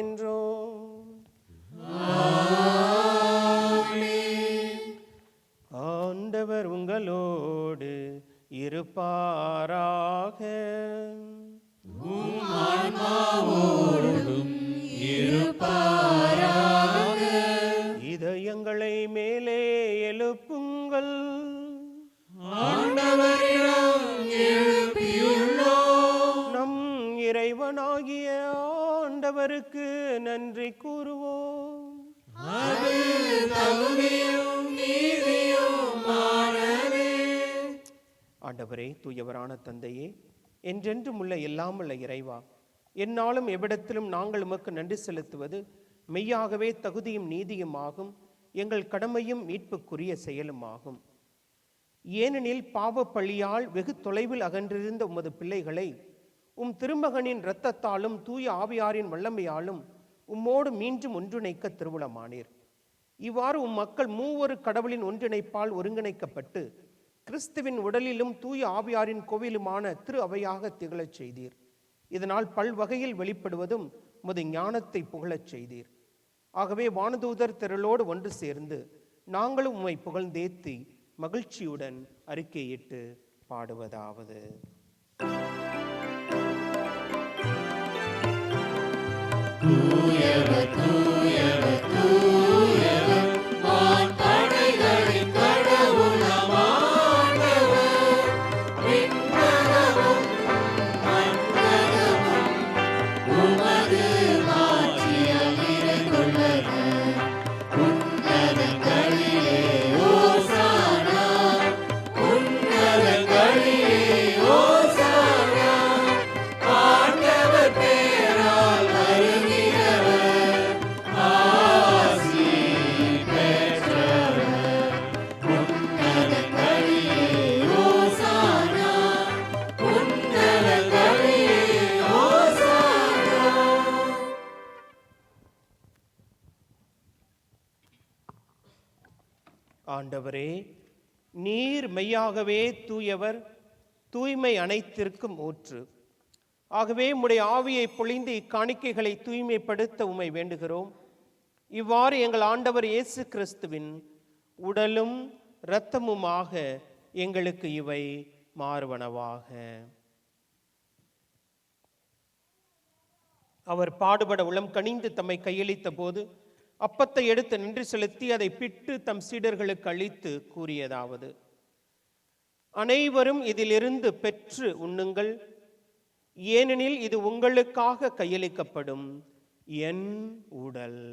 ஆண்டவர் உங்களோடு இருப்பாராக. இதயங்களை மேலே எழுப்புங்கள். நம் இறைவனாகிய ஆண்டவருக்கு நன்றி கூறுவோம். ஆண்டவரே, தூயவரான தந்தையே, என்றென்றும் உள்ள எல்லாமுள்ள இறைவா, எந்நாளும் எவ்விடத்திலும் நாங்கள் உமக்கு நன்றி செலுத்துவது மெய்யாகவே தகுதியும் நீதியும் ஆகும், எங்கள் கடமையும் மீட்புக்குரிய செயலும் ஆகும். ஏனெனில் பாவ பழியால் வெகு தொலைவில் அகன்றிருந்த உமது பிள்ளைகளை உம் திருமகனின் இரத்தத்தாலும் தூய ஆவியாரின் வல்லமையாலும் உம்மோடு மீண்டும் ஒன்றிணைக்க திருவுளமானீர். இவ்வாறு உம் மக்கள் மூவொரு கடவுளின் ஒன்றிணைப்பால் ஒருங்கிணைக்கப்பட்டு கிறிஸ்துவின் உடலிலும் தூய ஆவியாரின் கோவிலுமான திரு அவையாக திகழச் செய்தீர். இதனால் பல்வகையில் வெளிப்படுவதும் உமது ஞானத்தை புகழச் செய்தீர். ஆகவே வானதூதர் திரளோடு ஒன்று சேர்ந்து நாங்களும் உம்மை புகழ்ந்தேத்தி மகிழ்ச்சியுடன் அறிக்கையிட்டு பாடுவதாவது: தூயவர் தூயவர் தூயவர் வான்படைகளின் கடவுளாம் ஆண்டவர். விண்ணகமும் மண்ணகமும் உமது மாட்சியால் நிறைந்துள்ளன. உன்னதங்களிலே ஓசானா, உன்னதங்களிலே ஓசானா. ஆண்டவர் பேரால் வருகிறவர், ஆசி பெற்றவர். உன்னதங்களிலே ஓசானா, உன்னதங்களிலே ஓசானா. ஆண்டவரே, நீர் மெய்யாகவே தூயவர், தூய்மை அனைத்திற்கும் ஊற்று. ஆகவே உம்முடைய ஆவியை பொழிந்து இக்காணிக்கைகளை தூய்மைப்படுத்த உம்மை வேண்டுகிறோம். இவ்வாறு எங்கள் ஆண்டவர் இயேசு கிறிஸ்துவின் உடலும் இரத்தமுமாக எங்களுக்கு இவை மாறுவனவாக. அவர் பாடுபட உளம் கனிந்து தம்மை கையளித்த போது அப்பத்தை எடுத்து நன்றி செலுத்தி அதை பிட்டு தம் சீடர்களுக்கு அளித்து கூறியதாவது: அனைவரும் இதிலிருந்து பெற்று உண்ணுங்கள், ஏனெனில் இது உங்களுக்காக கையளிக்கப்படும் என் உடல்.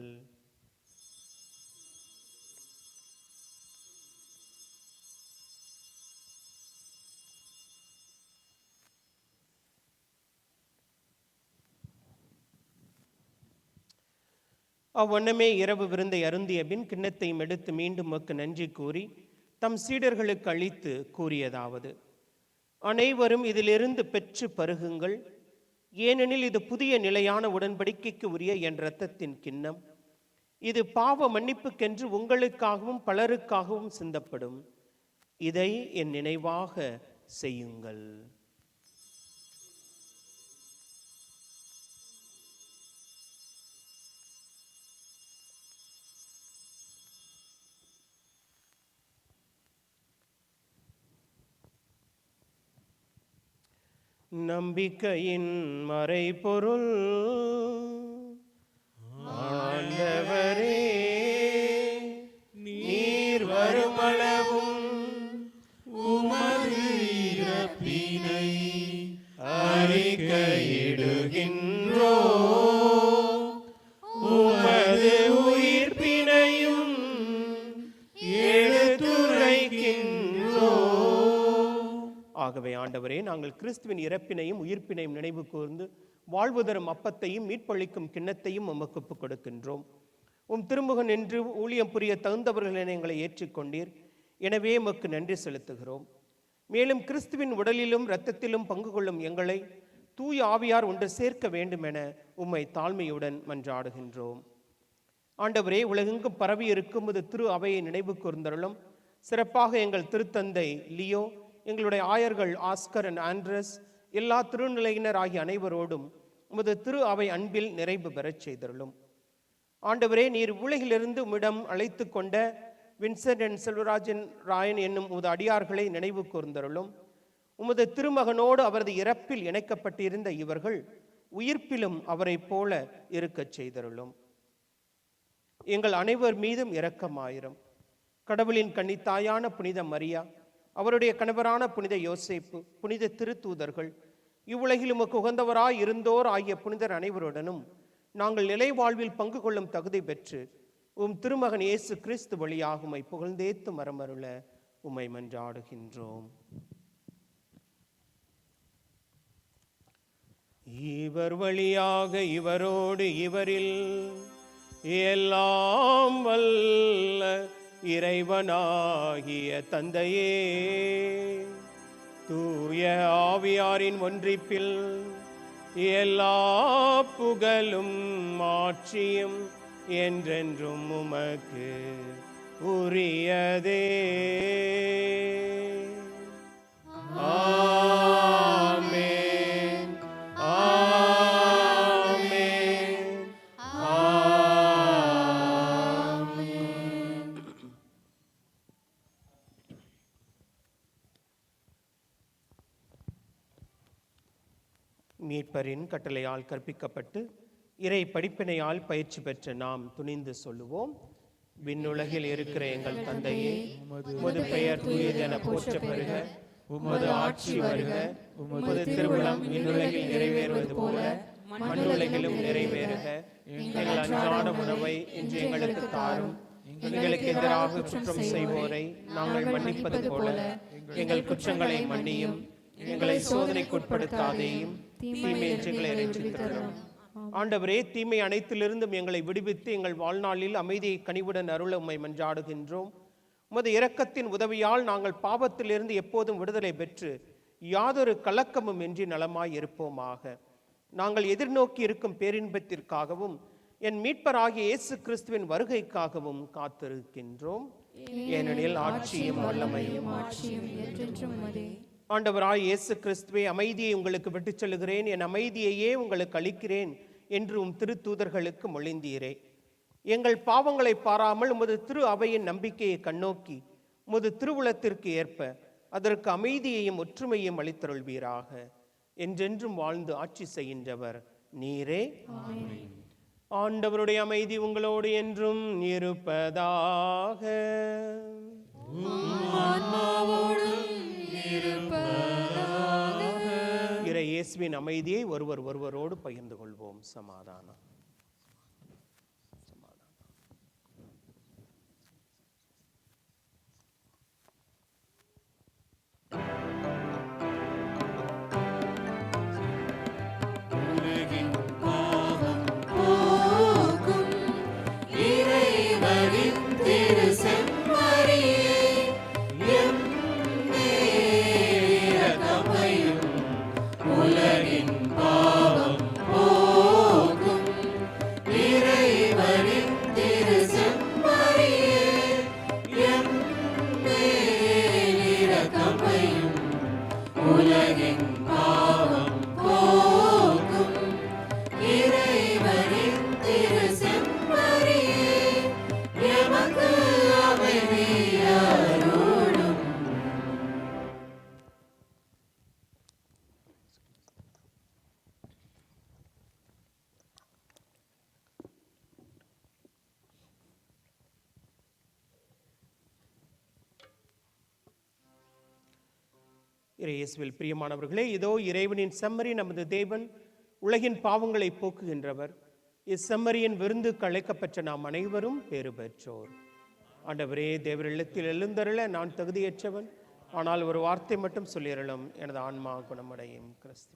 அவ்வண்ணமே இரவு விருந்தை அருந்திய பின் கிண்ணத்தையும் எடுத்து மீண்டும் உமக்கு நன்றி கூறி தம் சீடர்களுக்கு அளித்து கூறியதாவது: அனைவரும் இதிலிருந்து பெற்று பருகுங்கள், ஏனெனில் இது புதிய நிலையான உடன்படிக்கைக்கு உரிய என் இரத்தத்தின் கிண்ணம். இது பாவ மன்னிப்புக்கென்று உங்களுக்காகவும் பலருக்காகவும் சிந்தப்படும். இதை என் நினைவாக செய்யுங்கள். நம்பிக்கையின் மறைபொருள். ஆண்டவரே, நீர் வருமளவும் உமது இறப்பினை அறிக்கையிடுகின்றோ, உமது உயிர்ப்பினையும் எடுத்துரைக்கின்றோ. ஆகவே ஆண்டவரே, நாங்கள் கிறிஸ்துவின் இறப்பினையும் உயிர்ப்பினையும் நினைவு கூர்ந்து வாழ்வு தரும் அப்பத்தையும் மீட்பளிக்கும் கிண்ணத்தையும் உமக்கு ஒப்புக் கொடுக்கின்றோம். உம் திருமுகன் என்று ஊழியம் புரிய தகுந்தவர்கள் என எங்களை ஏற்றுக்கொண்டீர். எனவே உமக்கு நன்றி செலுத்துகிறோம். மேலும் கிறிஸ்துவின் உடலிலும் இரத்தத்திலும் பங்கு கொள்ளும் எங்களை தூய ஆவியார் ஒன்று சேர்க்க வேண்டும் என உம்மை தாழ்மையுடன் மன்றாடுகின்றோம். ஆண்டவரே, உலகெங்கும் பரவி இருக்கும் இது திரு அவையை நினைவு கூர்ந்தருளும். சிறப்பாக எங்கள் திருத்தந்தை லியோ, எங்களுடைய ஆயர்கள் ஆஸ்கர் அண்ட் ஆண்ட்ரஸ், எல்லா திருநிலையினர் ஆகிய அனைவரோடும் உமது திரு அவை அன்பில் நிறைவு பெறச் செய்தருளும். ஆண்டவரே, நீர் உலகிலிருந்து உம்மிடம் அழைத்து கொண்ட வின்சென்ட் அண்ட் செல்வராஜன் ராயன் என்னும் உமது அடியார்களை நினைவு கூர்ந்தருளும். உமது திருமகனோடு அவரது இறப்பில் இணைக்கப்பட்டிருந்த இவர்கள் உயிர்ப்பிலும் அவரை போல இருக்கச் செய்தருளும். எங்கள் அனைவர் மீதும் இரக்கமாயிரும். கடவுளின் கன்னித்தாயான புனித மரியா, அவருடைய கணவரான புனித யோசேப்பு, புனித திருத்தூதர்கள், இவ்வுலகில் உமக்கு உகந்தவராய் இருந்தோர் ஆகிய புனிதர் அனைவருடனும் நாங்கள் நிலை வாழ்வில் பங்கு கொள்ளும் தகுதி பெற்று உம் திருமகன் இயேசு கிறிஸ்து வழியாக உம்மை புகழ்ந்தேத்து மரமருள உம்மை மன்றாடுகின்றோம். இவர் வழியாக இவரோடு இவரில் எல்லாம் வல்ல இறைவனாகிய தந்தையே, தூய ஆவியாரின் ஒன்றிப்பில் எல்லா புகழும் ஆட்சியும் என்றென்றும் உமக்கு உரியதே. ஆமென், ஆமென், ஆமென். மீட்பரின் கட்டளையால் கற்பிக்கப்பட்டு இறை படிப்பினையால் பயிற்சி பெற்ற நாம் துணிந்து சொல்லுவோம். விண்ணுலகில் இருக்கிற எங்கள் தந்தையே, உமது பெயர் தூயதென போற்றப் பெறுக. உமது ஆட்சி வருக. உமது திருவுளம் விண்ணுலகில் நிறைவேறுவது போல மண்ணுலகிலும் நிறைவேறுக. எங்கள் அன்றாட உணவை இன்று எங்களுக்கு தாரும். எங்களுக்கு எதிராக குற்றம் செய்வோரை நாங்கள் மன்னிப்பது போல எங்கள் குற்றங்களை மன்னியும். எங்களை சோதனைக்குட்படுத்தாதேயும், தீமையை ரட்சித்தருளும். ஆண்டவரே, தீமை அனைத்திலிருந்தும் எங்களை விடுவித்து எங்கள் வாழ்நாளில் அமைதியை கனிவுடன் அருள உம்மை மன்றாடுகின்றோம். உமது இரக்கத்தின் உதவியால் நாங்கள் பாவத்திலிருந்து எப்போதும் விடுதலை பெற்று யாதொரு கலக்கமும் இன்றி நலமாய் இருப்போமாக. நாங்கள் எதிர்நோக்கி இருக்கும் பேரின்பத்திற்காகவும் என் மீட்பராகிய இயேசு கிறிஸ்துவின் வருகைக்காகவும் காத்திருக்கின்றோம். ஏனெனில் ஆட்சியும் வல்லமையும் ஆண்டவராய் இயேசு கிறிஸ்துவே, அமைதியை உங்களுக்கு விட்டுச் செல்கிறேன், என் அமைதியையே உங்களுக்கு அளிக்கிறேன் என்று உம் திருத்தூதர்களுக்கு மொழிந்தீரே. எங்கள் பாவங்களை பாராமல் உமது திரு அவையின் நம்பிக்கையை கண்ணோக்கி உமது திருவுளத்திற்கு ஏற்ப அதற்கு அமைதியையும் ஒற்றுமையும் அளித்தருள்வீராக. என்றென்றும் வாழ்ந்து ஆட்சி செய்கின்றவர் நீரே. ஆண்டவருடைய அமைதி உங்களோடு என்றும் இருப்பதாக. இறை இயேசுவின் அமைதியை ஒருவரோடு பகிர்ந்து கொள்வோம். சமாதானம். இயேசுவில் பிரியமானவர்களே, இதோ இறைவனின் செம்மறி, நமது தேவன் உலகின் பாவங்களை போக்குகின்றவர். இச்செம்மறியின் விருந்துக்கு அழைக்கப்பட்ட நாம் அனைவரும் பேறு பெற்றோர். ஆண்டவரே, தேவர் இல்லத்தில் எழுந்தருள நான் தகுதியற்றவன், ஆனால் ஒரு வார்த்தை மட்டும் சொல்லியறலும், எனது ஆன்மா குணமடையும். கிறிஸ்து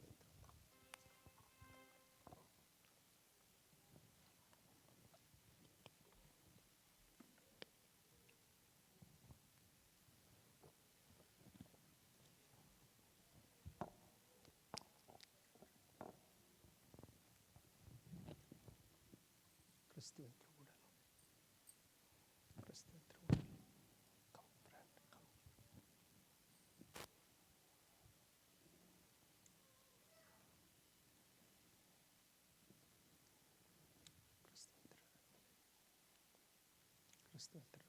ஸ்தோத்திரம்.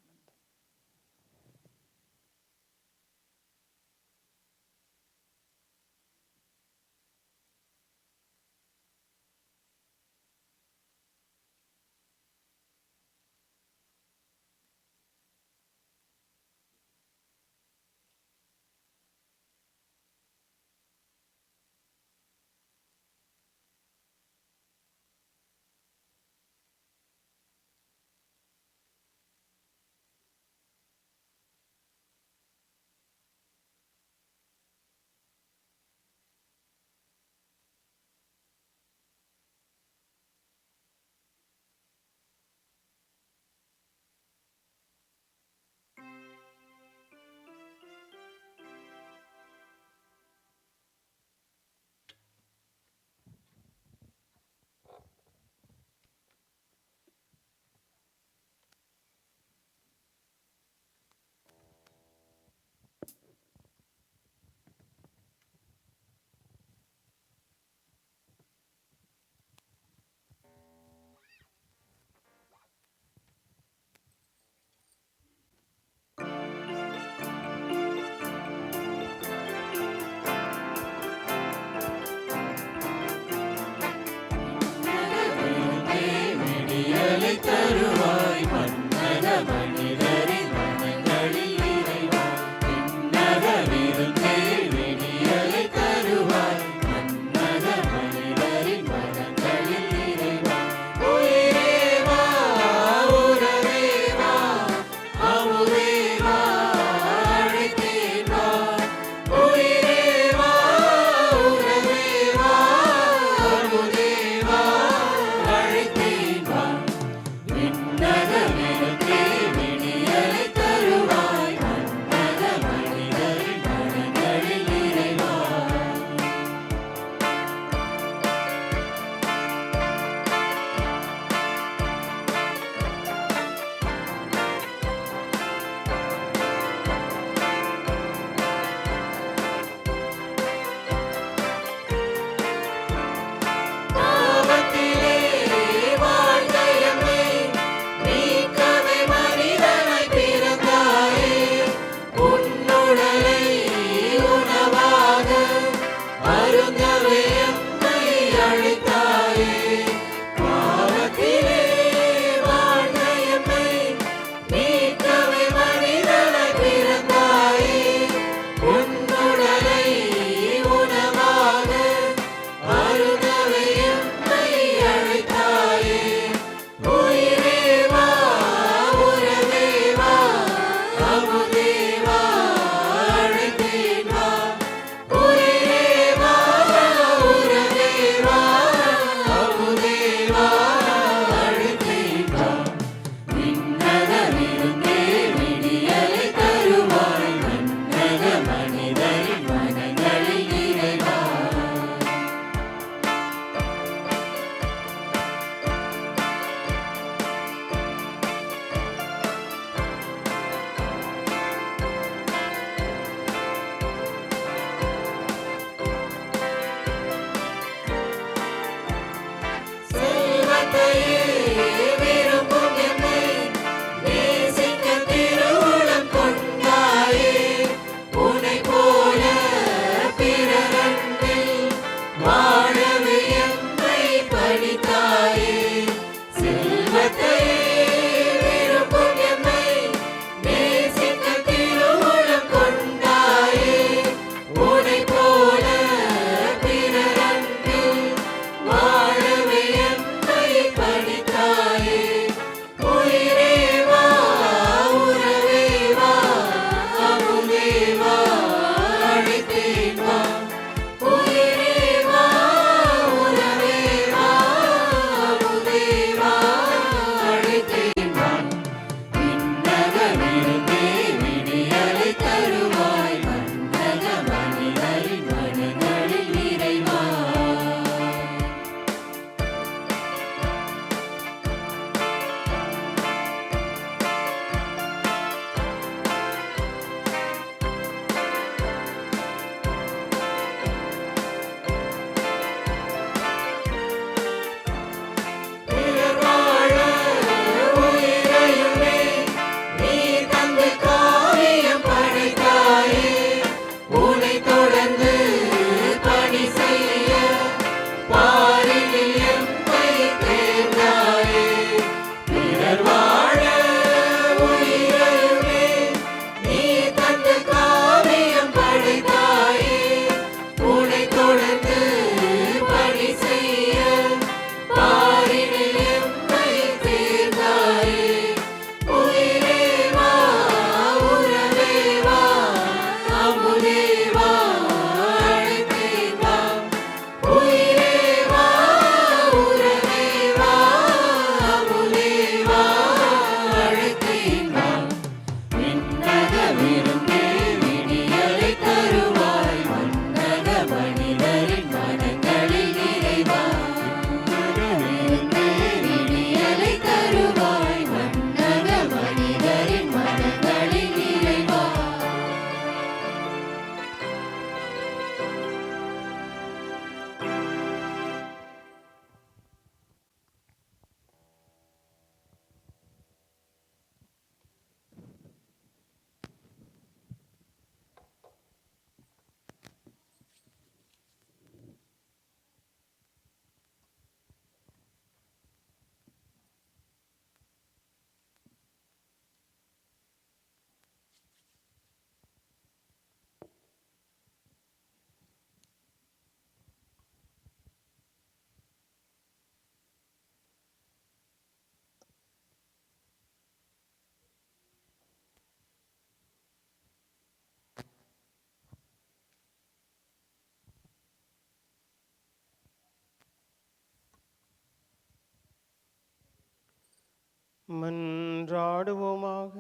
மன்றாடுவோமாக.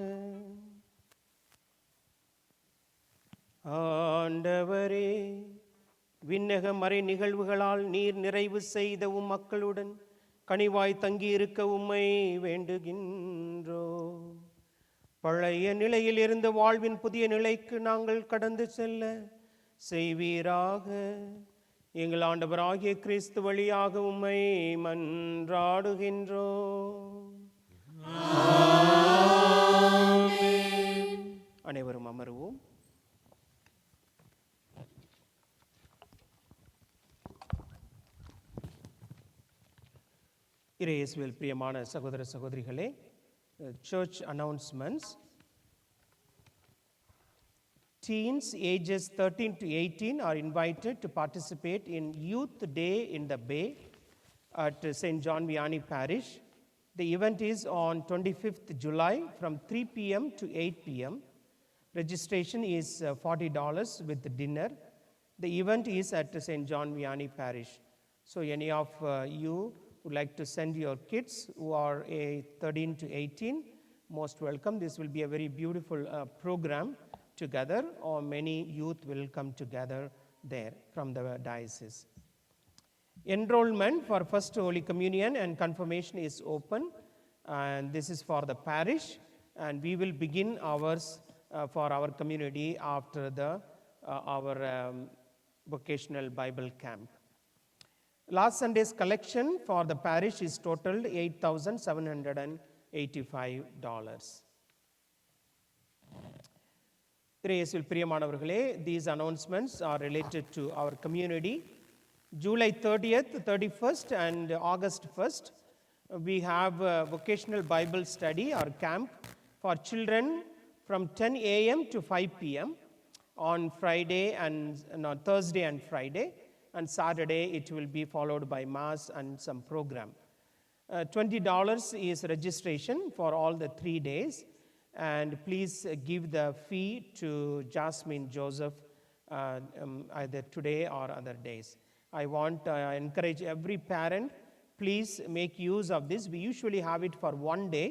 ஆண்டவரே, விண்ணக மறை நிகழ்வுகளால் நீர் நிறைவு செய்த மக்களுடன் கனிவாய் தங்கியிருக்க உம்மை வேண்டுகின்றோ. பழைய நிலையில் இருந்து வாழ்வின் புதிய நிலைக்கு நாங்கள் கடந்து செல்ல செய்வீராக. எங்கள் ஆண்டவராகிய கிறிஸ்து வழியாக உம்மை மன்றாடுகின்றோ. அனைவரும் அமருவோம். இயேசுவில் பிரியமான சகோதர சகோதரிகளே, church announcements. Teens ages 13 to 18 are invited to participate in Youth Day in the Bay at St. John Vianney Parish. The event is on 25th July from 3 p.m. to 8 p.m. Registration is $40 with dinner. The event is at St. John Vianney Parish. So any of you would like to send your kids who are 13 to 18, most welcome. This will be a very beautiful program together, or many youth will come together there from the diocese. Enrollment for First Holy Communion and Confirmation is open, and this is for the parish, and we will begin ours for our community after our vocational Bible camp. Last Sunday's collection for the parish is totaled $8,785. இயேசுவில் பிரியமானவர்களே, these announcements are related to our community. July 30th, 31st and August 1st, we have a vocational Bible study or camp for children from 10 a.m. to 5 p.m. on Friday and no, Thursday and Friday. And Saturday it will be followed by Mass and some program. $20 is registration for all the 3 days. And please give the fee to Jasmine Joseph either today or other days. I want to encourage every parent, please make use of this. We usually have it for 1 day,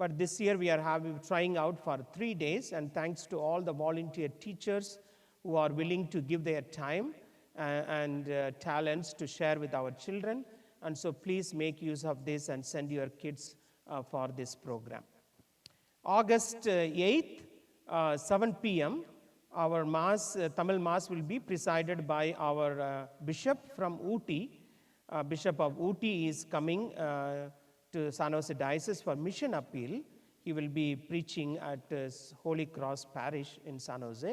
but this year we are trying out for 3 days. And thanks to all the volunteer teachers who are willing to give their time and talents to share with our children. And so please make use of this and send your kids for this program. August 8th, 7 p.m., our Mass, Tamil Mass will be presided by our Bishop from Ooty. Bishop of Ooty is coming to San Jose Diocese for mission appeal. He will be preaching at Holy Cross Parish in San Jose.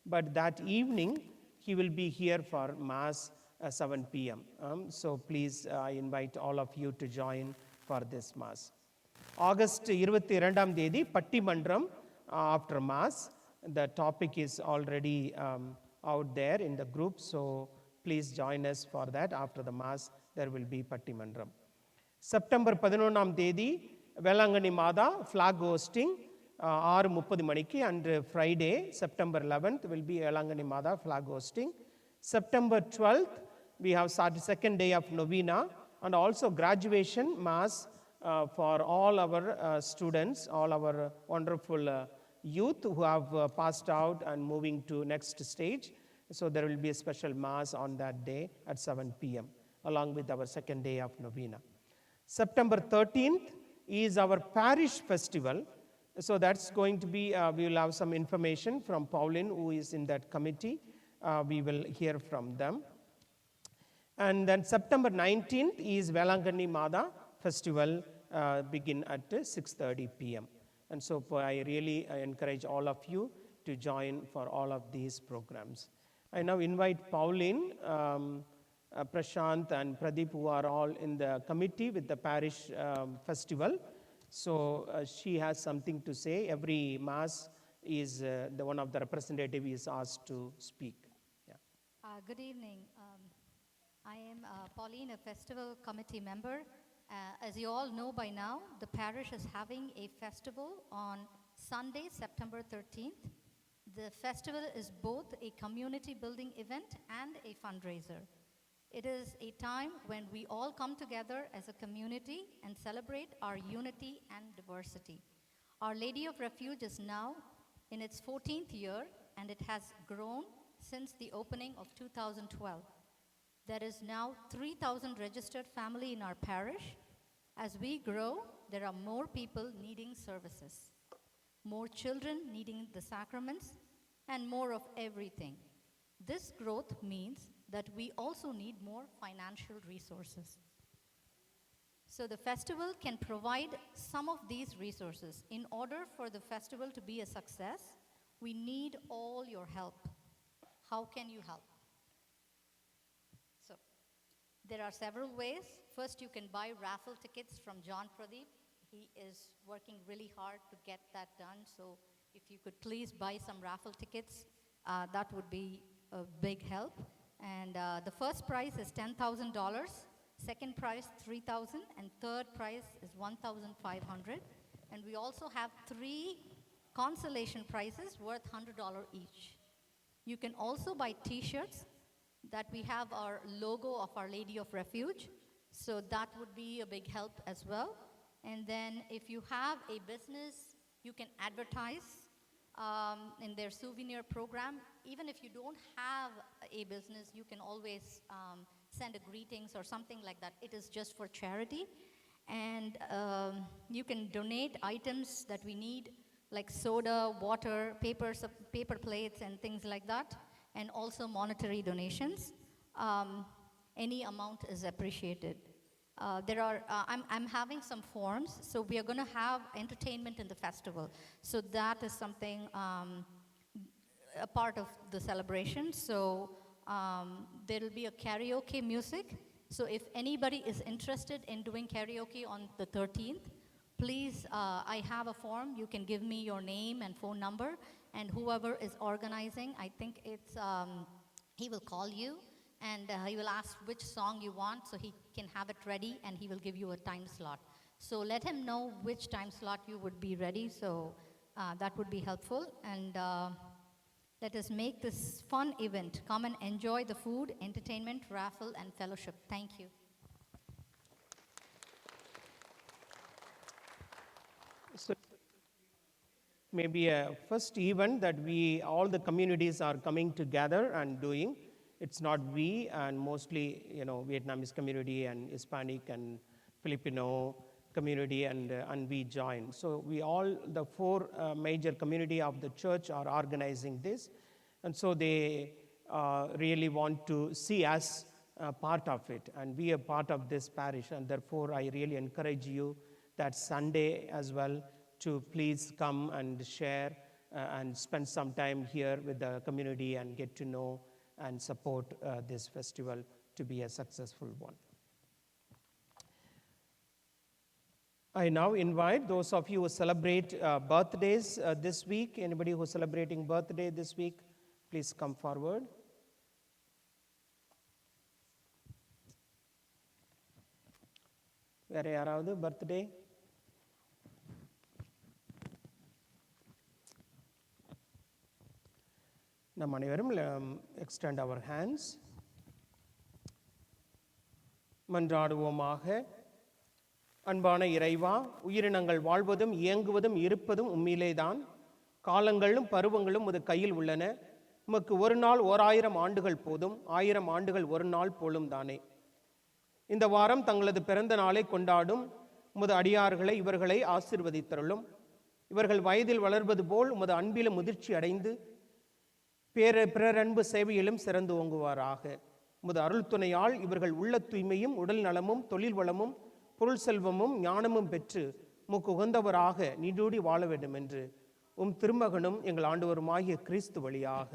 But that evening, he will be here for Mass 7 p.m. So please, I invite all of you to join for this Mass. August 22nd தேதி பட்டிமன்றம் after Mass. The topic is already out there in the group, so please join us for that. After the Mass, there will be பட்டிமன்றம். September 11th தேதி வேளாங்கண்ணி மாதா flag hosting 6:30 மணிக்கு, and Friday, September 11th will be Velankanni Mata flag hosting. September 12th, we have started second day of novena and also graduation Mass for all our students, all our wonderful youth who have passed out and moving to next stage. So there will be a special Mass on that day at 7 p.m. along with our second day of novena. September 13th is our parish festival. So that's going to be, we will have some information from Pauline, who is in that committee. We will hear from them. And then September 19th is Velanganni Mada Festival, begin at 6:30 p.m. And so I really encourage all of you to join for all of these programs. I now invite Pauline, Prashant and Pradeep, who are all in the committee with the parish festival. So she has something to say. Every Mass is the one of the representative is asked to speak. Yeah. Good evening. I am Pauline, a festival committee member. As you all know by now, the parish is having a festival on Sunday, September 13th. The festival is both a community building event and a fundraiser. It is a time when we all come together as a community and celebrate our unity and diversity. Our Lady of Refuge is now in its 14th year, and it has grown since the opening of 2012. There is now 3,000 registered family in our parish. As we grow, there are more people needing services, more children needing the sacraments, and more of everything. This growth means that we also need more financial resources. So the festival can provide some of these resources. In order for the festival to be a success, we need all your help. How can you help? So there are several ways. First, you can buy raffle tickets from John Pradeep. He is working really hard to get that done. So if you could please buy some raffle tickets, that would be a big help. And the first prize is $10,000, second prize $3,000, and third prize is $1,500. And we also have 3 consolation prizes worth $100 each. You can also buy t-shirts that we have our logo of Our Lady of Refuge, so that would be a big help as well. And then if you have a business, you can advertise in their souvenir program. Even if you don't have a business, you can always send a greetings or something like that. It is just for charity. And you can donate items that we need, like soda, water, paper plates, and things like that, and also monetary donations. Any amount is appreciated. I'm having some forms, so we are going to have entertainment in the festival. So that is something, a part of the celebration. So there will be a karaoke music. So if anybody is interested in doing karaoke on the 13th, please, I have a form. You can give me your name and phone number, and whoever is organizing, I think it's, he will call you, and he will ask which song you want, so he can have it ready, and he will give you a time slot. So let him know which time slot you would be ready, so that would be helpful. And let us make this fun event. Come and enjoy the food, entertainment, raffle, and fellowship. Thank you. So maybe a first event that all the communities are coming together and doing. It's not we, and mostly, Vietnamese community and Hispanic and Filipino community, and we join. So the 4 major community of the church are organizing this, and so they really want to see us part of it, and be a part of this parish. And therefore, I really encourage you that Sunday as well to please come and share and spend some time here with the community and get to know and support this festival to be a successful one. I now invite those of you who celebrate birthdays this week. Anybody who's celebrating birthday this week, please come forward. வேற யாராவது birthday? நம் அனைவரும் extend our hands. மன்றாடுவோமாக. அன்பான இறைவா, உயிரினங்கள் வாழ்வதும் இயங்குவதும் இருப்பதும் உம்மிலேதான். காலங்களும் பருவங்களும் உமது கையில் உள்ளன. உமக்கு ஒரு நாள் 1000 ஆண்டுகள் போதும், 1000 ஆண்டுகள் ஒரு நாள் போலும் தானே. இந்த வாரம் தங்களது பிறந்த நாளை கொண்டாடும் உமது அடியார்களை இவர்களை ஆசீர்வதித்தருளும். இவர்கள் வயதில் வளர்வது போல் உமது அன்பிலும் முதிர்ச்சி அடைந்து பிறரன்பு சேவையிலும் சிறந்து ஓங்குவாராக. உமது அருள் துணையால் இவர்கள் உள்ள தூய்மையும் உடல் நலமும் தொழில் வளமும் பொருள் செல்வமும் ஞானமும் பெற்று உமக்கு உகந்தவராக நீடூடி வாழ வேண்டும் என்று உம் திருமகனும் எங்கள் ஆண்டவருமாகிய கிறிஸ்து வழியாக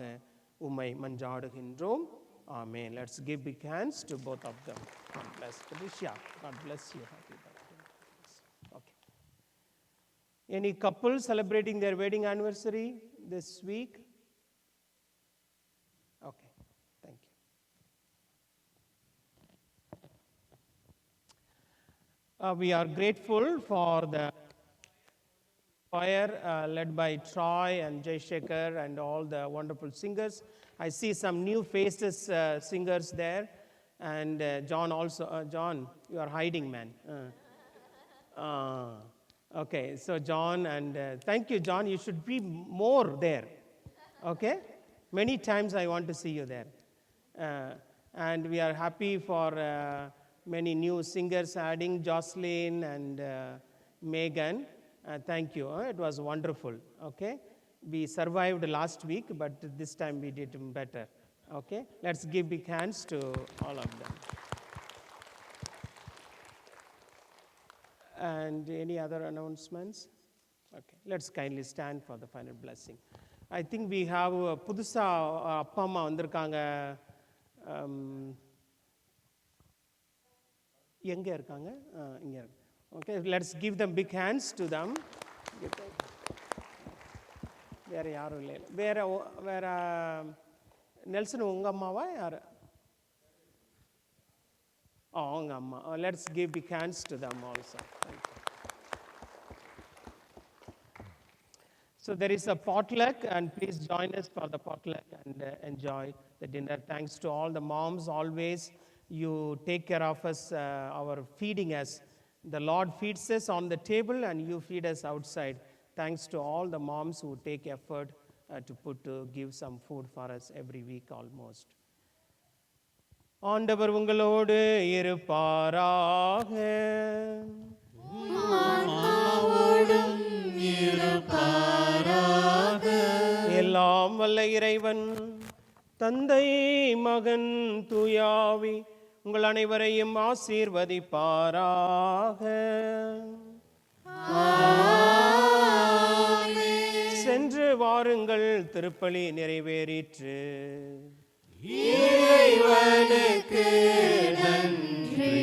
உம்மை மன்றாடுகின்றோம். Amen. Let's give big hands to both of them. God bless Patricia. God bless you. Happy birthday. Okay. Any couple celebrating their wedding anniversary this week? Okay. Thank you. We are grateful for the choir led by Troy and Jay Shekhar and all the wonderful singers. I see some new faces, singers there, And John also, John, you are hiding, man. Okay, so John, and thank you, John. You should be more there. Okay? Many times I want to see you there. And we are happy for many new singers adding, Jocelyn and Megan. Thank you. It was wonderful. Okay? We survived last week, but this time we did better. Okay? Let's give big hands to all of them. And any other announcements? Okay, let's kindly stand for the final blessing. I think we have புதுசா அப்பா அம்மா வந்திருக்காங்க. எங்க இருக்காங்க? இங்க இருக்கு. Okay, let's give them big hands to them. வேற யாரும் இல்லை. வேற நெல்சன் உங்க அம்மாவா யாரு? உங்க அம்மா. Let's give big hands to them also. Thank you. So there is a potluck, and please join us for the potluck and enjoy the dinner. Thanks to all the moms. Always you take care of us, our feeding us. The Lord feeds us on the table, and you feed us outside. Thanks to all the moms who take effort to give some food for us every week almost. ஆண்டவர் உங்களோடு இருப்பாராக. எல்லாம் வல்ல இறைவன் தந்தை மகன் தூயாவி உங்கள் அனைவரையும் ஆசீர்வதிப்பாராக. சென்று வாருங்கள், திருப்பலி நிறைவேறிற்று. இறைவனுக்கு நன்றி.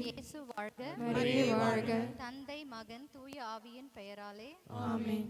இயேசு வாழ்க. தந்தை மகன் தூய ஆவியின் பெயராலே ஆமென்.